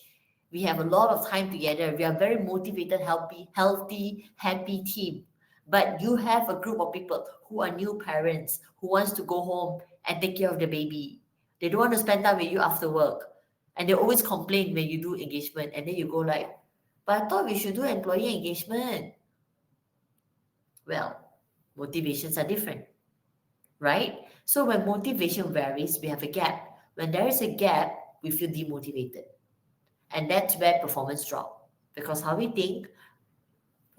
We have a lot of time together. We are very motivated, healthy, happy team. But you have a group of people who are new parents who wants to go home and take care of the baby. They don't want to spend time with you after work. And they always complain when you do engagement. And then you go like, but I thought we should do employee engagement. Well, motivations are different, right? So when motivation varies, we have a gap. When there is a gap, we feel demotivated. And that's where performance drop. Because how we think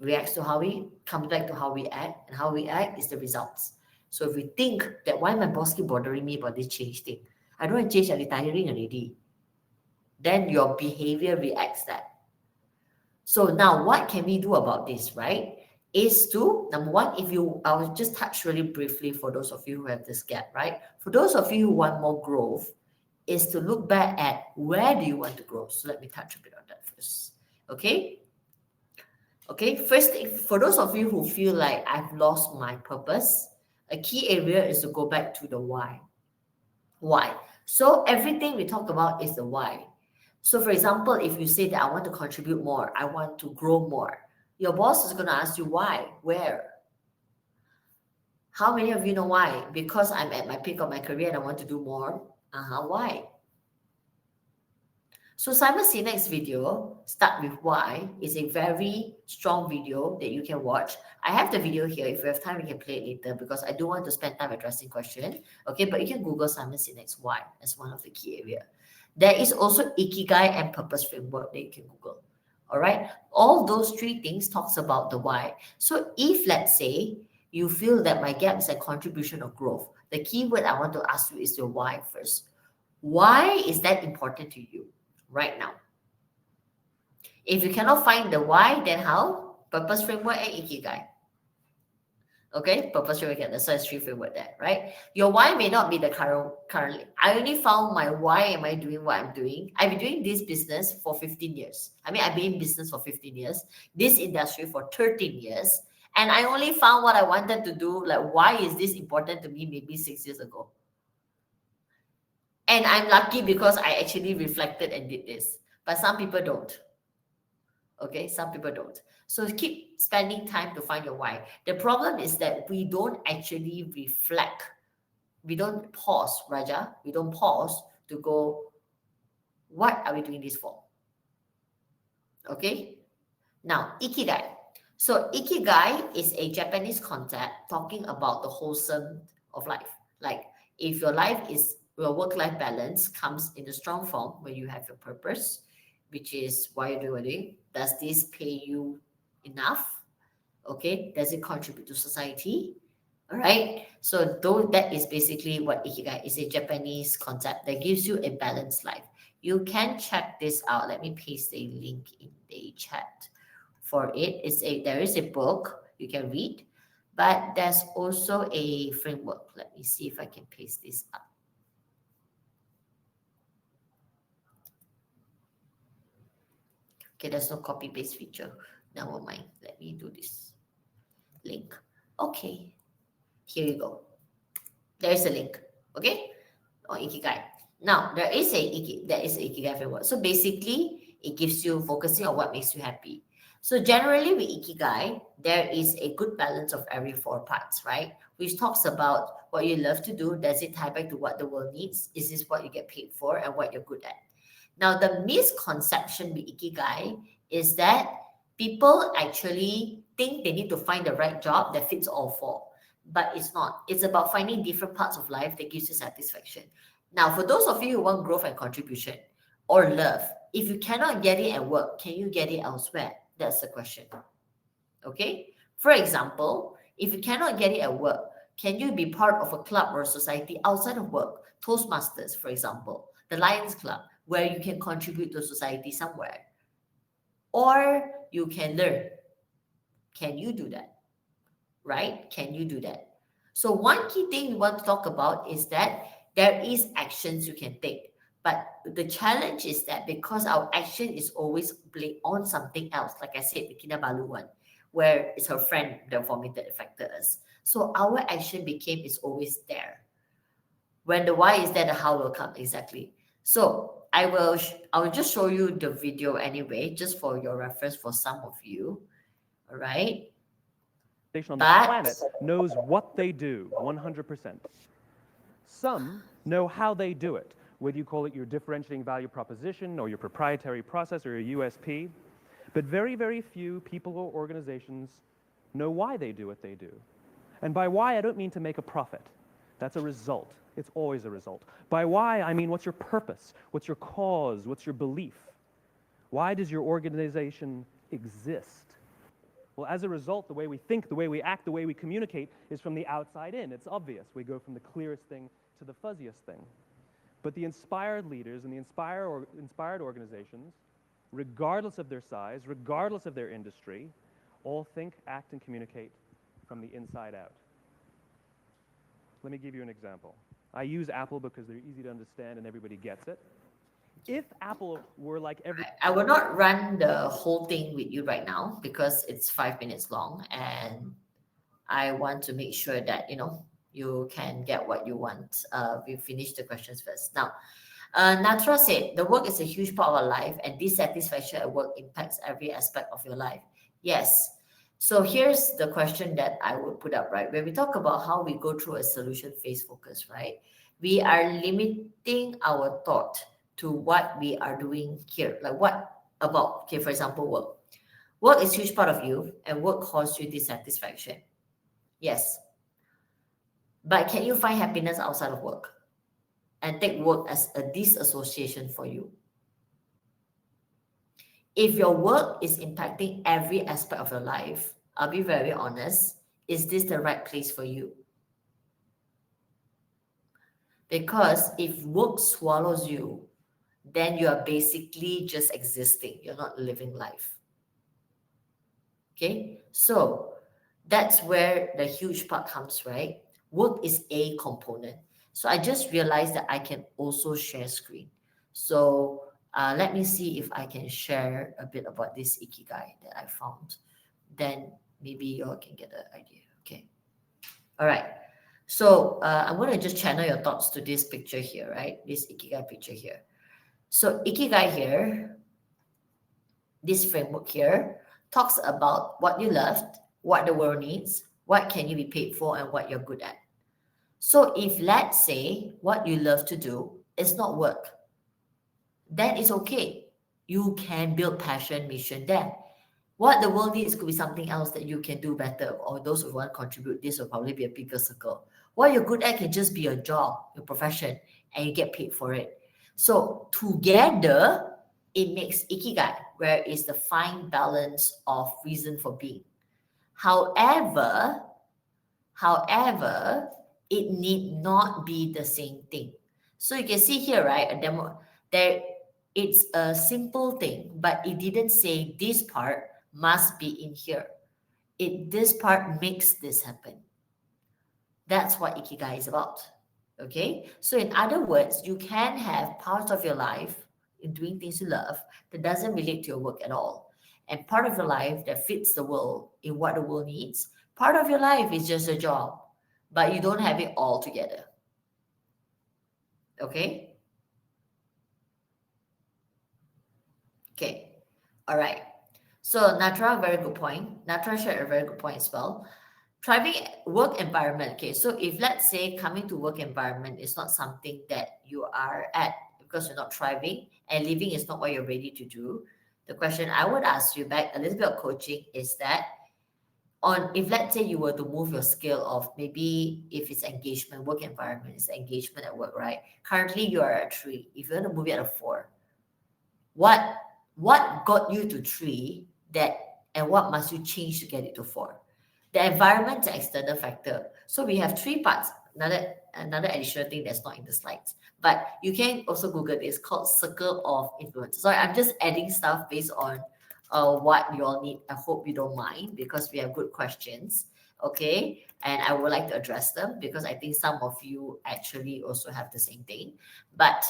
reacts to how we, comes back to how we act, and how we act is the results. So if we think that why my boss keep bothering me about this change thing, I don't want to change, I'm retiring already, then your behavior reacts that. So now what can we do about this, right? Is to, number one, if you, I will just touch really briefly for those of you who have this gap, right? For those of you who want more growth, is to look back at where do you want to grow. So let me touch a bit on that first. Okay. Okay. First, for those of you who feel like I've lost my purpose, a key area is to go back to the why. Why? So everything we talk about is the why. So for example, if you say that I want to contribute more, I want to grow more, your boss is going to ask you why, where. How many of you know why? Because I'm at my peak of my career and I want to do more. Why? So Simon Sinek's video, Start With Why, is a very strong video that you can watch. I have the video here. If you have time, we can play it later because I do want to spend time addressing question. Okay, but you can Google Simon Sinek's Why as one of the key area. There is also Ikigai and Purpose Framework that you can Google. All right, all those three things talks about the why. So if, let's say, you feel that my gap is a contribution or growth, the key word I want to ask you is your why first. Why is that important to you right now? If you cannot find the why, then how? Purpose framework and Ikigai. Okay, purpose framework, that's why it's three framework there, right? Your why may not be the currently. I only found my why am I doing what I'm doing. I've been doing this business for 15 years. I mean, I've been in business for 15 years, this industry for 13 years, and I only found what I wanted to do, like why is this important to me maybe 6 years ago. And I'm lucky because I actually reflected and did this. But some people don't. Okay, some people don't. So keep spending time to find your why. The problem is that we don't actually reflect. We don't pause, Raja. We don't pause to go, what are we doing this for? Okay. Now, Ikigai. So Ikigai is a Japanese concept talking about the wholesome of life. Like if your life is, your work-life balance comes in a strong form when you have your purpose, which is why you're doing. Does this pay you enough? Okay. Does it contribute to society? All right. So though that is basically what Ikigai is, a Japanese concept that gives you a balanced life. You can check this out. Let me paste a link in the chat for it. There is a book you can read, but there's also a framework. Let me see if I can paste this up. Okay, there's no copy paste feature. Never mind. Let me do this link. Okay, here you go. There is a link. Okay, on Ikigai. Now there is a Ikigai framework. So basically, it gives you focusing on what makes you happy. So generally with Ikigai, there is a good balance of every four parts, right? Which talks about what you love to do. Does it tie back to what the world needs? Is this what you get paid for and what you're good at? Now, the misconception with Ikigai is that people actually think they need to find the right job that fits all four. But it's not. It's about finding different parts of life that gives you satisfaction. Now, for those of you who want growth and contribution or love, if you cannot get it at work, can you get it elsewhere? That's the question. Okay? For example, if you cannot get it at work, can you be part of a club or a society outside of work? Toastmasters, for example, the Lions Club, where you can contribute to society somewhere. Or you can learn. Can you do that? Right? Can you do that? So one key thing we want to talk about is that there is actions you can take. But the challenge is that because our action is always blame on something else, like I said, the Kinabalu one, where it's her friend that vomited affected us. So our action became is always there. When the why is there, the how will come exactly. So I will just show you the video anyway, just for your reference for some of you. All right. On the planet knows what they do 100%. Some know how they do it, whether you call it your differentiating value proposition or your proprietary process or your USP. But very, very few people or organizations know why they do what they do. And by why, I don't mean to make a profit. That's a result. It's always a result. By why, I mean what's your purpose? What's your cause? What's your belief? Why does your organization exist? Well, as a result, the way we think, the way we act, the way we communicate is from the outside in. It's obvious. We go from the clearest thing to the fuzziest thing. But the inspired leaders and the inspired organizations, regardless of their size, regardless of their industry, all think, act, and communicate from the inside out. Let me give you an example. I use Apple because they're easy to understand and everybody gets it. If Apple were like every... I will not run the whole thing with you right now because it's 5 minutes long, and I want to make sure that, you can get what you want. We finish the questions first. Now, Natra said, the work is a huge part of our life and dissatisfaction at work impacts every aspect of your life. Yes. So here's the question that I would put up, right? When we talk about how we go through a solution phase focus, right? We are limiting our thought to what we are doing here. Like what about, okay, for example, work. Work is a huge part of you and work causes you dissatisfaction. Yes. But can you find happiness outside of work and take work as a disassociation for you? If your work is impacting every aspect of your life, I'll be very honest, is this the right place for you? Because if work swallows you, then you are basically just existing. You're not living life. Okay? So that's where the huge part comes, right? Work is a component. So I just realized that I can also share screen. So let me see if I can share a bit about this Ikigai that I found. Then maybe you all can get an idea. Okay. All right. So I'm going to just channel your thoughts to this picture here, right? This Ikigai picture here. So Ikigai here, this framework here, talks about what you loved, what the world needs, what can you be paid for, and what you're good at. So if, let's say, what you love to do is not work, then it's okay. You can build passion, mission there. What the world needs could be something else that you can do better, or those who want to contribute, this will probably be a bigger circle. What you're good at can just be your job, your profession, and you get paid for it. So together, it makes Ikigai, where it's the fine balance of reason for being. However, it need not be the same thing. So you can see here, right, a demo there. It's a simple thing, but it didn't say this part must be in here. This part makes this happen. That's what Ikigai is about. Okay? So in other words, you can have parts of your life in doing things you love that doesn't relate to your work at all. And part of your life that fits the world in what the world needs. Part of your life is just a job, but you don't have it all together. Okay? Okay. All right. So Natra, very good point. Natra shared a very good point as well. Thriving work environment. Okay, so if let's say coming to work environment is not something that you are at because you're not thriving and living is not what you're ready to do, the question I would ask you back, a little bit of coaching, is that if let's say you were to move your scale of maybe if it's engagement, work environment, it's engagement at work, right? Currently you are at 3. If you want to move it at a 4, what got you to 3 and what must you change to get it to 4? The environment is an external factor. So we have 3 parts. Another additional thing that's not in the slides. But you can also Google this, called circle of influence. So I'm just adding stuff based on what you all need. I hope you don't mind because we have good questions. Okay. And I would like to address them because I think some of you actually also have the same thing. But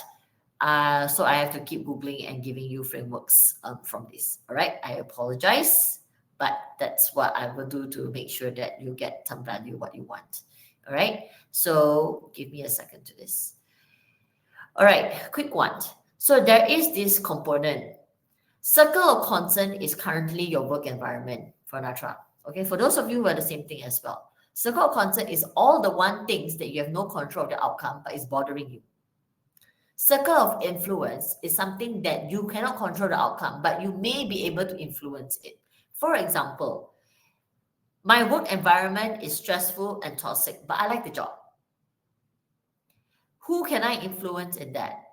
so I have to keep Googling and giving you frameworks from this. All right. I apologize. But that's what I will do to make sure that you get some value, what you want. All right. So give me a second to this. All right. Quick one. So there is this component. Circle of concern is currently your work environment for Natra. Okay. For those of you who are the same thing as well. Circle of concern is all the one things that you have no control of the outcome, but it's bothering you. Circle of influence is something that you cannot control the outcome, but you may be able to influence it. For example, my work environment is stressful and toxic, but I like the job. Who can I influence in that?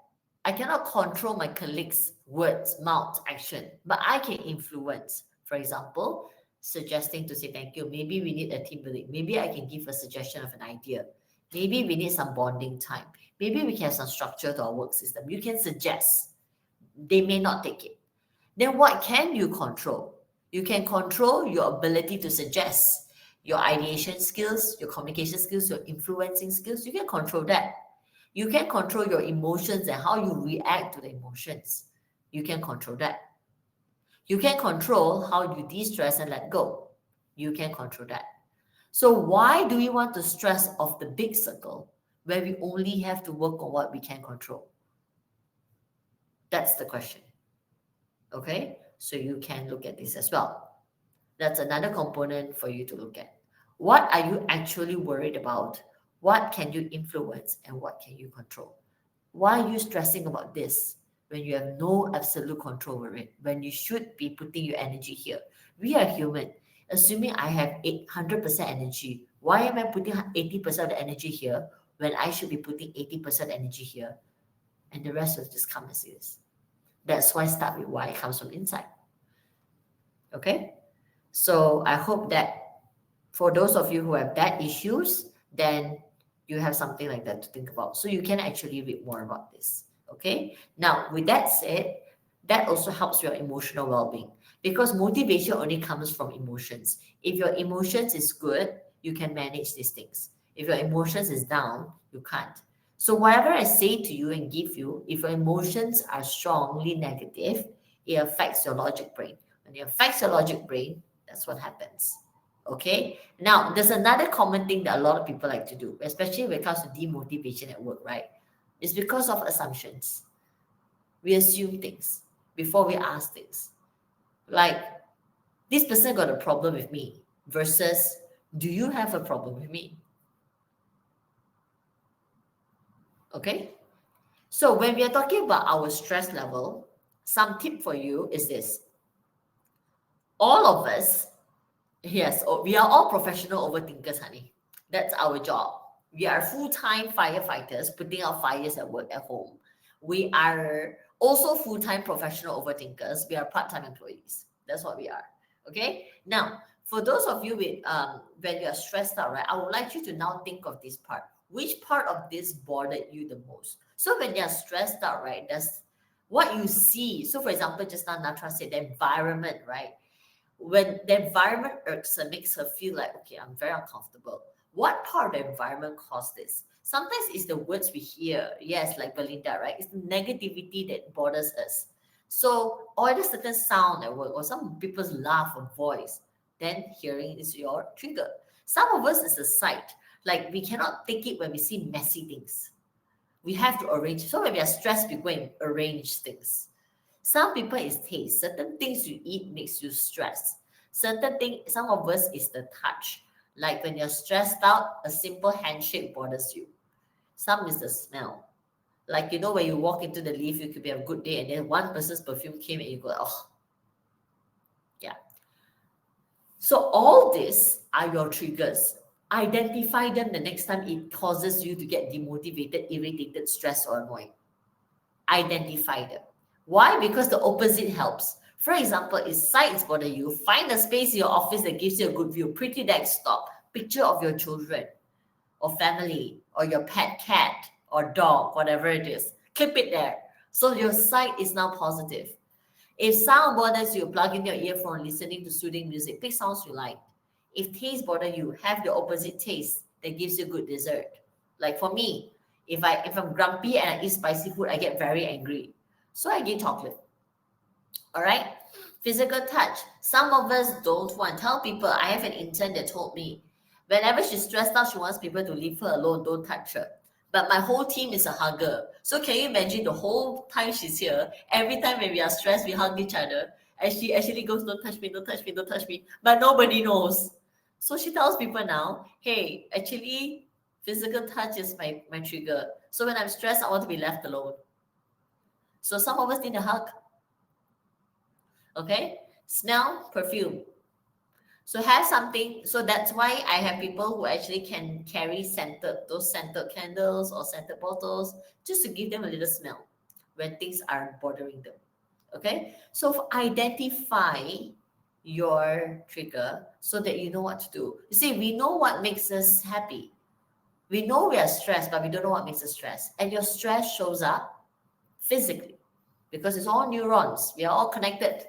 I cannot control my colleagues' words, mouth, action, but I can influence. For example, suggesting to say thank you. Maybe we need a team building. Maybe I can give a suggestion of an idea. Maybe we need some bonding time. Maybe we can have some structure to our work system. You can suggest. They may not take it. Then what can you control? You can control your ability to suggest, your ideation skills, your communication skills, your influencing skills. You can control that. You can control your emotions and how you react to the emotions. You can control that. You can control how you de-stress and let go. You can control that. So why do we want to stress of the big circle where we only have to work on what we can control? That's the question. Okay, so you can look at this as well. That's another component for you to look at. What are you actually worried about? What can you influence and what can you control? Why are you stressing about this when you have no absolute control over it, when you should be putting your energy here? We are human. Assuming I have 800% energy, why am I putting 80% of the energy here when I should be putting 80% energy here and the rest will just come as is? That's why start with why it comes from inside. Okay? So I hope that for those of you who have that issues, then you have something like that to think about. So you can actually read more about this. Okay? Now, with that said, that also helps your emotional well-being because motivation only comes from emotions. If your emotions is good, you can manage these things. If your emotions is down, you can't. So whatever I say to you and give you, if your emotions are strongly negative, it affects your logic brain. When it affects your logic brain, that's what happens. Okay. Now, there's another common thing that a lot of people like to do, especially when it comes to demotivation at work, right? It's because of assumptions. We assume things before we ask things. Like, this person got a problem with me versus, do you have a problem with me? Okay. So when we are talking about our stress level, some tip for you is this. All of us, yes, we are all professional overthinkers, honey. That's our job. We are full-time firefighters putting out fires at work, at home. We are also full-time professional overthinkers. We are part-time employees. That's what we are. Okay. Now, for those of you with when you are stressed out, right? I would like you to now think of this part. Which part of this bothered you the most? So when you're stressed out, right? That's what you see. So for example, just now Natra said the environment, right? When the environment irks her, makes her feel like, okay, I'm very uncomfortable. What part of the environment caused this? Sometimes it's the words we hear. Yes, like Belinda, right? It's the negativity that bothers us. So, or a certain sound at work, or some people's laugh or voice, then hearing is your trigger. Some of us is a sight. Like we cannot take it when we see messy things. We have to arrange. So when we are stressed, we go and arrange things. Some people is taste. Certain things you eat makes you stressed. Certain thing, some of us is the touch. Like when you're stressed out, a simple handshake bothers you. Some is the smell. Like when you walk into the lift, you could be a good day, and then one person's perfume came and you go, oh, yeah. So all these are your triggers. Identify them the next time it causes you to get demotivated, irritated, stressed, or annoyed. Identify them. Why? Because the opposite helps. For example, if sights bother you, find a space in your office that gives you a good view, pretty desktop, picture of your children or family or your pet cat or dog, whatever it is. Clip it there. So your sight is now positive. If sound bothers you, plug in your earphone, listening to soothing music, pick sounds you like. If taste bother you, have the opposite taste that gives you good dessert. Like for me, if I'm grumpy and I eat spicy food, I get very angry. So I get chocolate. All right. Physical touch. Some of us don't want. Tell people. I have an intern that told me whenever she's stressed out, she wants people to leave her alone, don't touch her. But my whole team is a hugger. So can you imagine the whole time she's here, every time when we are stressed, we hug each other. And she actually goes, don't touch me, don't touch me, don't touch me. But nobody knows. So she tells people now, hey, actually, physical touch is my trigger. So when I'm stressed, I want to be left alone. So some of us need a hug. Okay? Smell, perfume. So have something. So that's why I have people who actually can carry those scented candles or scented bottles, just to give them a little smell when things are bothering them. Okay? So identify your trigger so that you know what to do. You see, we know what makes us happy. We know we are stressed, but we don't know what makes us stressed. And your stress shows up physically because it's all neurons. We are all connected.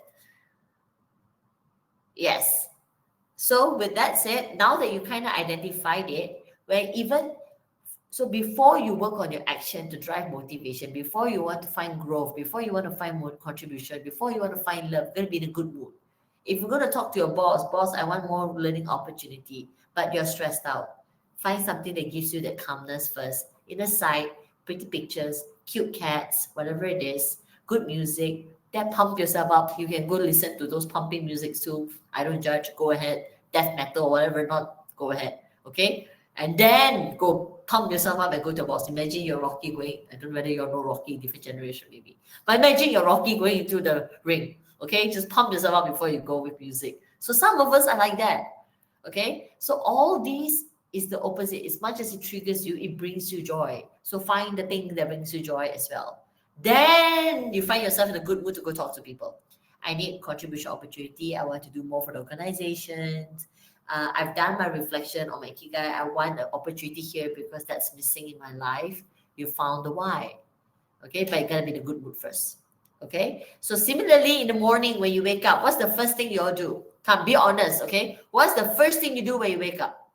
Yes. So with that said, now that you kind of identified it, where even so before you work on your action to drive motivation, before you want to find growth, before you want to find more contribution, before you want to find love, you're going to be in a good mood. If you're going to talk to your boss, I want more learning opportunity, but you're stressed out. Find something that gives you that calmness first. Inner sight, pretty pictures, cute cats, whatever it is, good music, that pump yourself up. You can go listen to those pumping music too. I don't judge. Go ahead. Death metal, whatever, not go ahead. Okay? And then go pump yourself up and go to your boss. Imagine you're Rocky going, I don't know whether you're no Rocky, different generation maybe. But imagine you're Rocky going into the ring. Okay, just pump yourself up before you go with music. So some of us are like that. Okay, so all these is the opposite. As much as it triggers you, it brings you joy. So find the thing that brings you joy as well. Then you find yourself in a good mood to go talk to people. I need contribution opportunity. I want to do more for the organizations. I've done my reflection on my Ikigai. I want an opportunity here because that's missing in my life. You found the why. Okay, but you gotta be in a good mood first. Okay, so similarly in the morning when you wake up, what's the first thing you all do? Come, be honest. Okay, what's the first thing you do when you wake up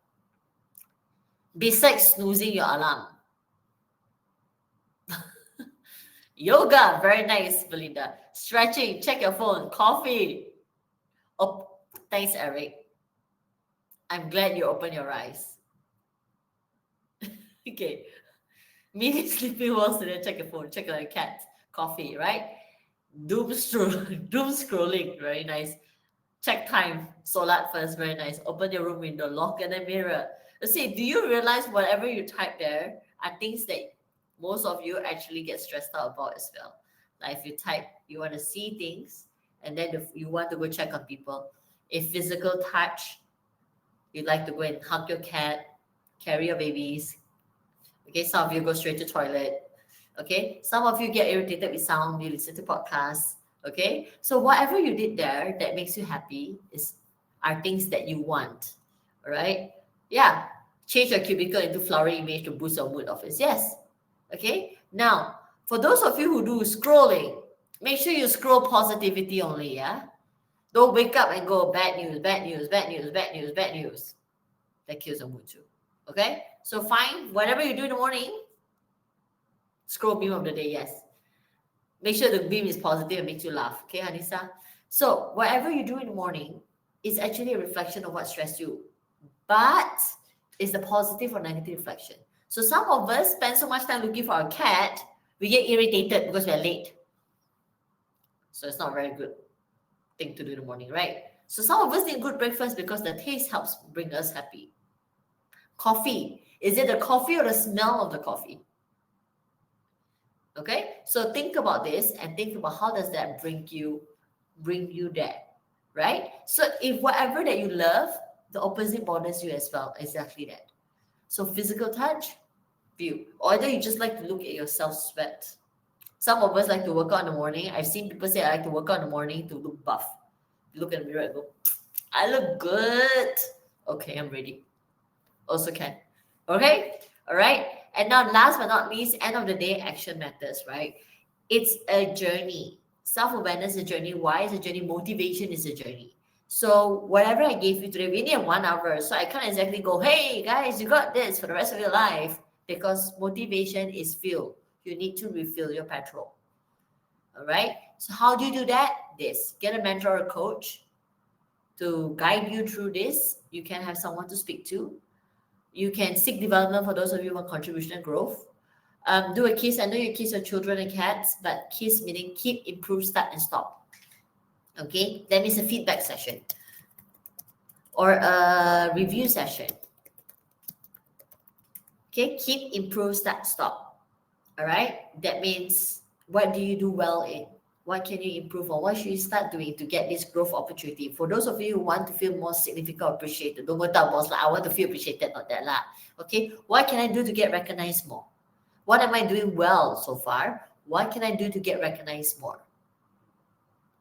besides snoozing your alarm? Yoga, very nice, Belinda. Stretching, check your phone, coffee. Oh, thanks, Eric. I'm glad you opened your eyes. Okay. Me sleeping while sitting, check your phone, check your cat, coffee, right? Doom scrolling, very nice. Check time, solat first, very nice. Open your room window, lock in the mirror. You see, do you realize whatever you type there are things that most of you actually get stressed out about as well? Like if you type, you want to see things, and then if you want to go check on people. If physical touch, you like to go and hug your cat, carry your babies. Okay, some of you go straight to toilet. Okay, some of you get irritated with sound, you listen to podcasts. Okay, so whatever you did there that makes you happy are things that you want. All right, yeah, change your cubicle into flowery image to boost your mood office. Yes. Okay, now for those of you who do scrolling, make sure you scroll positivity only. Yeah, don't wake up and go bad news, bad news, bad news, bad news, bad news. That kills your mood too. Okay, so fine, whatever you do in the morning, scroll beam of the day, yes. Make sure the beam is positive and makes you laugh. Okay, Hanisa? So whatever you do in the morning is actually a reflection of what stressed you. But it's the positive or negative reflection. So some of us spend so much time looking for our cat, we get irritated because we're late. So it's not a very good thing to do in the morning, right? So some of us need good breakfast because the taste helps bring us happy. Coffee. Is it the coffee or the smell of the coffee? Okay, so think about this and think about how does that bring you there, right? So if whatever that you love, the opposite bothers you as well, exactly that. So physical touch, view, or either you just like to look at yourself sweat. Some of us like to work out in the morning. I've seen people say I like to work out in the morning to look buff. Look in the mirror and go, I look good. Okay, I'm ready. Also can. Okay, all right. And now, last but not least, end of the day, action matters, right? It's a journey. Self-awareness is a journey. Why is a journey? Motivation is a journey. So whatever I gave you today, we only have 1 hour. So I can't exactly go, hey guys, you got this for the rest of your life, because motivation is fuel. You need to refill your petrol. All right. So how do you do that? This. Get a mentor or coach to guide you through this. You can have someone to speak to. You can seek development for those of you who want contribution and growth. Do a KISS. I know your kids are children and cats, but KISS meaning keep, improve, start, and stop. Okay, that means a feedback session or a review session. Okay, keep, improve, start, stop. All right, that means what do you do well in? What can you improve on? What should you start doing to get this growth opportunity? For those of you who want to feel more significant or appreciated, don't go tell boss like I want to feel appreciated, not that lah. Okay, what can I do to get recognized more? What am I doing well so far? What can I do to get recognized more?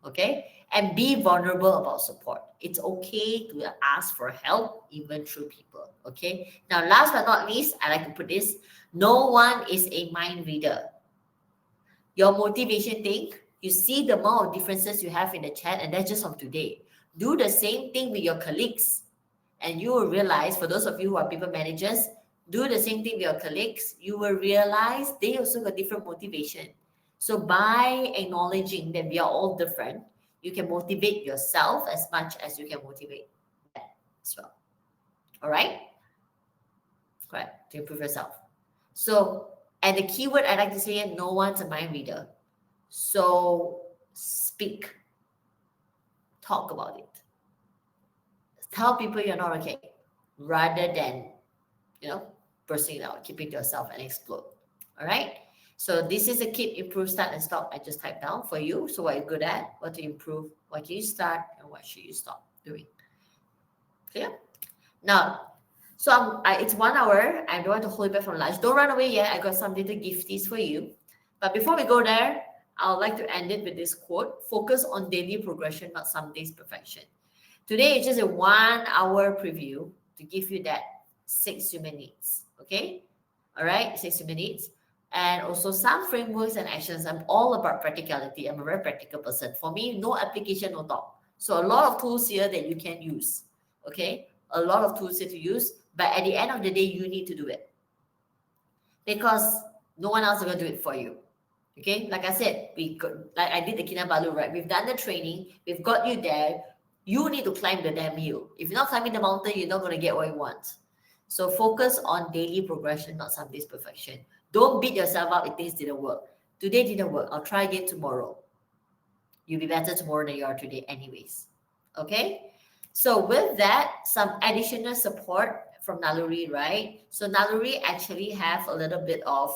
Okay, And be vulnerable about support. It's okay to ask for help, even through people. Okay. Now, last but not least, I like to put this: no one is a mind reader. Your motivation thing, you see the amount of differences you have in the chat, and that's just from today. Do the same thing with your colleagues, and you will realize, for those of you who are people managers, do the same thing with your colleagues. You will realize they also got different motivation. So by acknowledging that we are all different, you can motivate yourself as much as you can motivate them as well. All right? Correct. To improve yourself. So, and the keyword I like to say is no one's a mind reader. So speak. Talk about it. Tell people you're not okay, rather than, bursting it out, keeping it to yourself and explode. All right? So this is a keep, improve, start, and stop. I just typed down for you. So what you're good at, what to improve, what can you start, and what should you stop doing. Clear? Now, so it's 1 hour. I don't want to hold you back from lunch. Don't run away yet. I got some little gifties for you. But before we go there, I would like to end it with this quote: focus on daily progression, not some days perfection. Today is just a 1 hour preview to give you that 6 human needs. Okay? All right? 6 human needs. And also some frameworks and actions. I'm all about practicality. I'm a very practical person. For me, no application, no talk. So a lot of tools here that you can use. Okay? A lot of tools here to use. But at the end of the day, you need to do it. Because no one else is going to do it for you. Okay? Like I said, like I did the Kinabalu, right? We've done the training. We've got you there. You need to climb the damn hill. If you're not climbing the mountain, you're not going to get what you want. So focus on daily progression, not some days perfection. Don't beat yourself up if things didn't work. Today didn't work. I'll try again tomorrow. You'll be better tomorrow than you are today anyways. Okay? So with that, some additional support from Naluri, right? So Naluri actually have a little bit of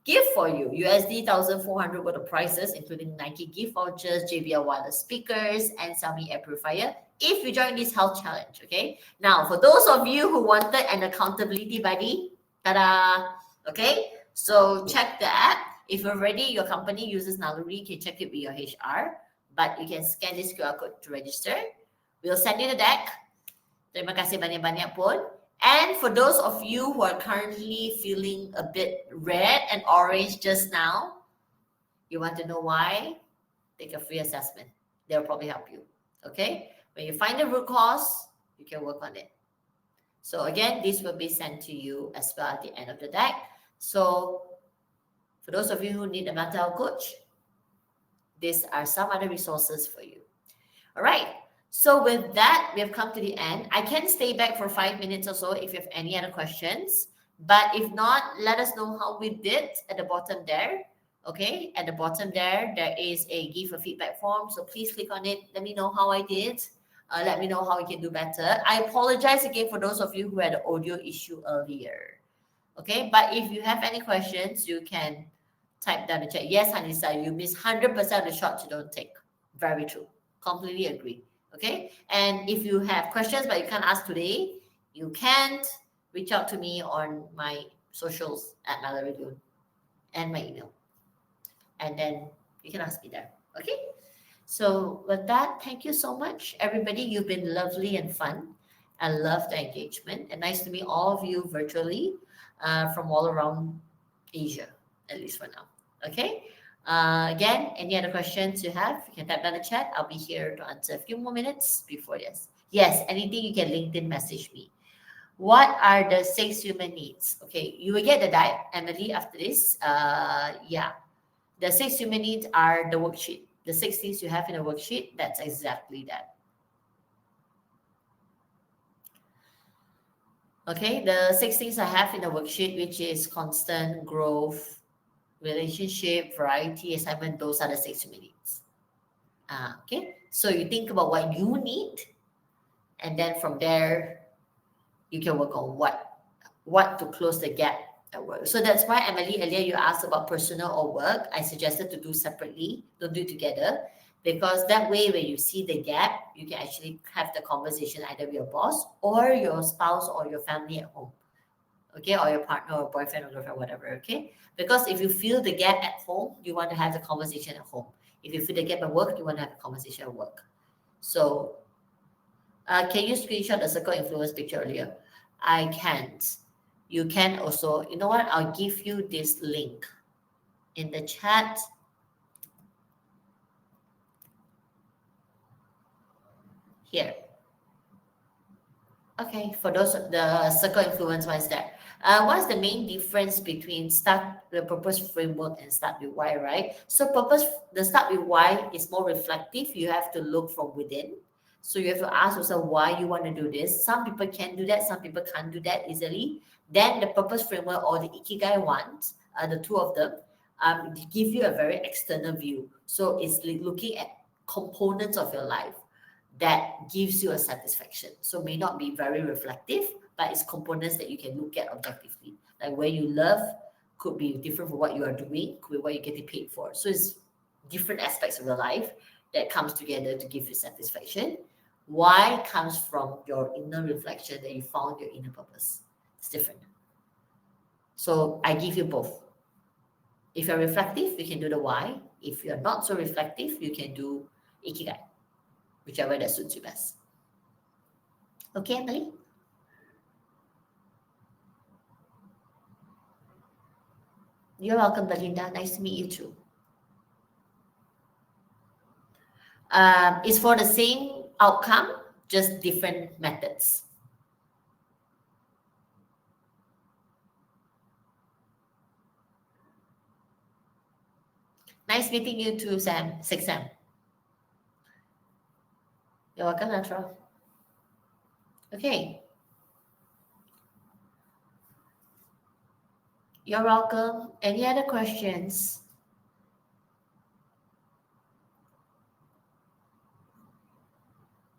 gift for you. USD 1,400 worth of prices, including Nike gift vouchers, JBL wireless speakers, and Xiaomi air purifier, if you join this health challenge. Okay. Now, for those of you who wanted an accountability buddy, ta-da! Okay. So check the app. If already your company uses Naluri, you can check it with your HR. But you can scan this QR code to register. We'll send you the deck. Terima kasih banyak-banyak pun. And for those of you who are currently feeling a bit red and orange just now, you want to know why? Take a free assessment. They'll probably help you. Okay? When you find the root cause, you can work on it. So again, this will be sent to you as well at the end of the deck. So for those of you who need a mental health coach, these are some other resources for you. All right. So with that, we have come to the end. I can stay back for 5 minutes or so if you have any other questions. But if not, let us know how we did at the bottom there. Okay, at the bottom there is a give a feedback form. So please click on it. Let me know how I did. Let me know how we can do better. I apologize again for those of you who had an audio issue earlier. Okay, but if you have any questions, you can type down the chat. Yes, Hanisa, you miss 100% of the shots you don't take. Very true. Completely agree. Okay, and if you have questions but you can't ask today, you can't reach out to me on my socials at Mallory Loone and my email. And then you can ask me there. Okay, so with that, thank you so much, everybody. You've been lovely and fun. I love the engagement, and nice to meet all of you virtually from all around Asia, at least for now. Okay. Again, any other questions you have, you can type down the chat. I'll be here to answer a few more minutes before this. Yes, anything you can LinkedIn message me. What are the 6 human needs? Okay, you will get the diet, Emily, after this. Yeah, the 6 human needs are the worksheet. The 6 things you have in a worksheet, that's exactly that. Okay, the 6 things I have in the worksheet, which is constant growth, relationship, variety, assignment, those are the 6 human needs. Okay, so you think about what you need, and then from there, you can work on what to close the gap at work. So that's why, Emily, earlier you asked about personal or work. I suggested to do separately, don't do it together, because that way when you see the gap, you can actually have the conversation either with your boss or your spouse or your family at home. Okay, or your partner or boyfriend or girlfriend, whatever, okay? Because if you feel the gap at home, you want to have the conversation at home. If you feel the gap at work, you want to have a conversation at work. So can you screenshot the circle influence picture earlier? I can't. You can also, you know what? I'll give you this link in the chat. Here. Okay, for those, the circle influence, what is that? What's the main difference between the purpose framework and start with why, right? So the start with why is more reflective. You have to look from within. So you have to ask yourself why you want to do this. Some people can do that, some people can't do that easily. Then the purpose framework or the Ikigai ones, the two of them, give you a very external view. So it's looking at components of your life that gives you a satisfaction. So may not be very reflective, but it's components that you can look at objectively. Like where you love could be different from what you are doing, could be what you're getting paid for. So it's different aspects of your life that comes together to give you satisfaction. Why comes from your inner reflection that you found your inner purpose. It's different. So I give you both. If you're reflective, you can do the why. If you're not so reflective, you can do Ikigai, whichever that suits you best. Okay, Emily? You're welcome, Belinda. Nice to meet you too. It's for the same outcome, just different methods. Nice meeting you too, Sam. 6M. You're welcome, Natra. Okay. You're welcome. Any other questions?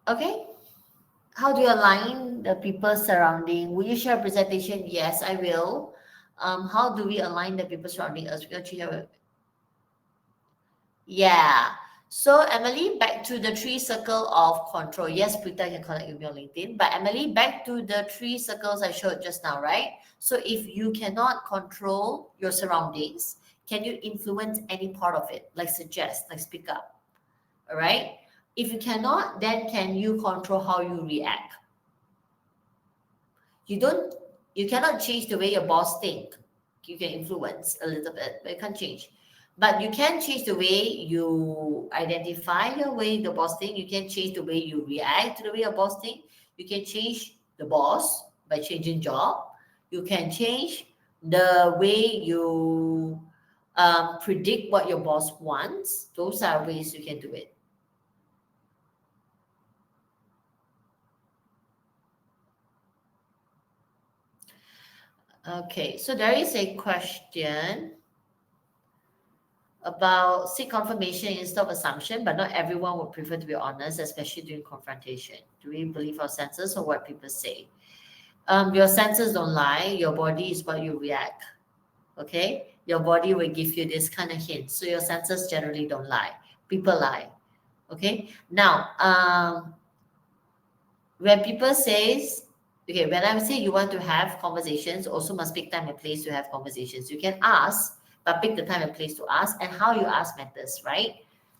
Okay. How do you align the people surrounding? Will you share a presentation? Yes, I will. How do we align the people surrounding us? Yeah. So Emily, back to the three circle of control. Yes, Prita can connect with me on LinkedIn. But Emily, back to the three circles I showed just now, right? So if you cannot control your surroundings, can you influence any part of it? Like suggest, like speak up. All right. If you cannot, then can you control how you react? You cannot change the way your boss think. You can influence a little bit, but you can't change. But you can change the way you identify your way the boss think. You can change the way you react to the way your boss think. You can change the boss by changing job. You can change the way you predict what your boss wants. Those are ways you can do it. Okay, so there is a question about seek confirmation instead of assumption, but not everyone would prefer to be honest, especially during confrontation. Do we believe our senses or what people say? Your senses don't lie. Your body is what you react. Okay, your body will give you this kind of hint. So your senses generally don't lie. People lie. Okay, now when people says, okay, when I say you want to have conversations, also must pick time and place to have conversations. You can ask, but pick the time and place to ask, and how you ask matters, right?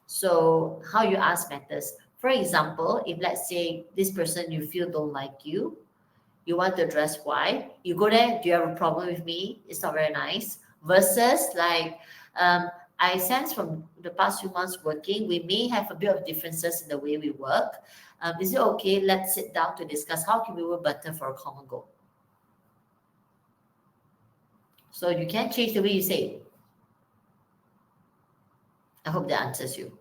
So how you ask matters. For example, if let's say this person you feel don't like you, you want to address why, you go there, do you have a problem with me? It's not very nice. Versus like, I sense from the past few months working, we may have a bit of differences in the way we work. Is it okay? Let's sit down to discuss how can we work better for a common goal. So you can change the way you say it. I hope that answers you.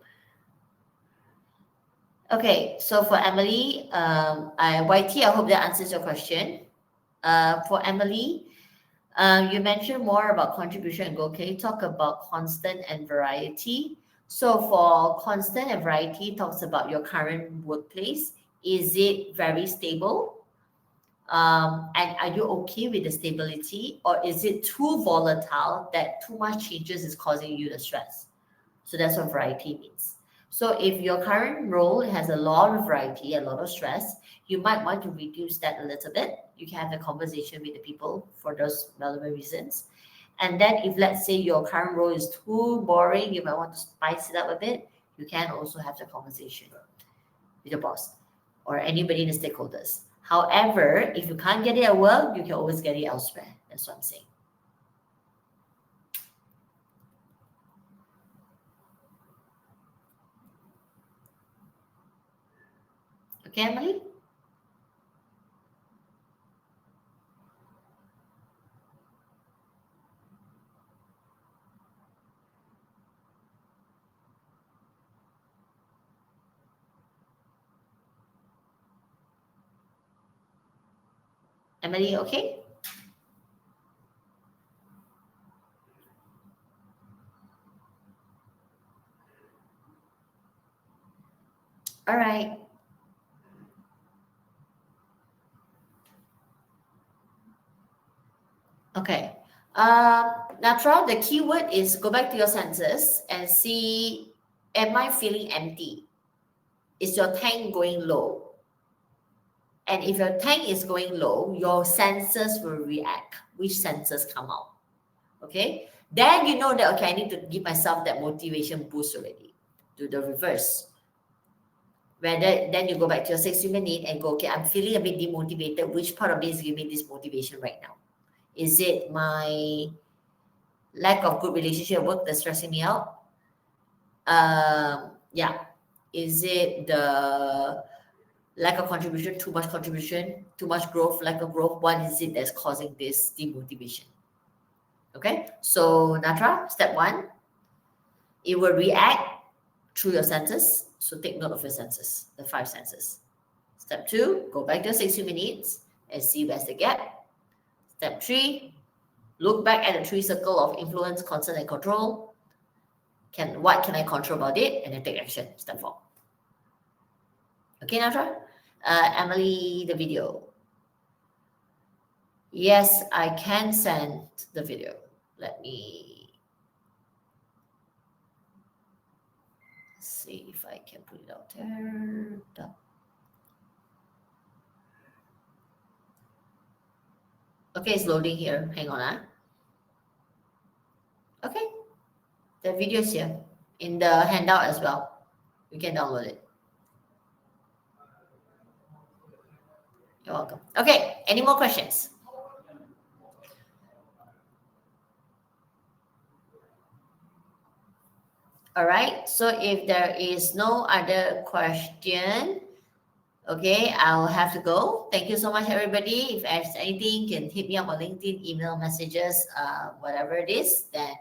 Okay, so for Emily, YT, I hope that answers your question. For Emily, you mentioned more about contribution and goal. Can you talk about constant and variety? So for constant and variety, it talks about your current workplace. Is it very stable? And are you okay with the stability, or is it too volatile that too much changes is causing you the stress? So that's what variety means. So if your current role has a lot of variety, a lot of stress, you might want to reduce that a little bit. You can have a conversation with the people for those relevant reasons. And then if let's say your current role is too boring, you might want to spice it up a bit. You can also have the conversation. with your boss or anybody in the stakeholders. However, if you can't get it at work, you can always get it elsewhere. That's what I'm saying. Okay, Emily? Emily, okay? All right. Okay. Natra, the keyword is go back to your senses and see, am I feeling empty? Is your tank going low? And if your tank is going low, your senses will react. Which senses come out? Okay. Then you know that, okay, I need to give myself that motivation boost already. Do the reverse. Whether then you go back to your 6-minute and go, okay, I'm feeling a bit demotivated. Which part of me is giving me this motivation right now? Is it my lack of good relationship at work that's stressing me out? Yeah. Is it the lack of contribution, too much contribution, too much growth, lack of growth? What is it that's causing this demotivation? Okay, so Natra, step 1, it will react through your senses. So take note of your senses, the 5 senses. Step 2, go back to 60 minutes and see where's the gap. Step 3, look back at the 3 circle of influence, concern, and control. What can I control about it? And then take action. Step 4. Okay, Natra? Emily, the video. Yes, I can send the video. Let me see if I can put it out there. Done. Okay, it's loading here. Hang on. Okay, the video is here in the handout as well. You can download it. You're welcome. Okay, any more questions? All right, so if there is no other question, okay, I'll have to go. Thank you so much, everybody. If there's anything, you can hit me up on LinkedIn, email, messages, whatever it is. Then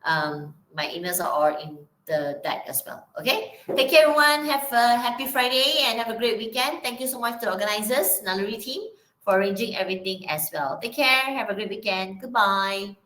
my emails are all in the deck as well. Okay, take care, everyone. Have a happy Friday and have a great weekend. Thank you so much to the organizers, Naluri team, for arranging everything as well. Take care. Have a great weekend. Goodbye.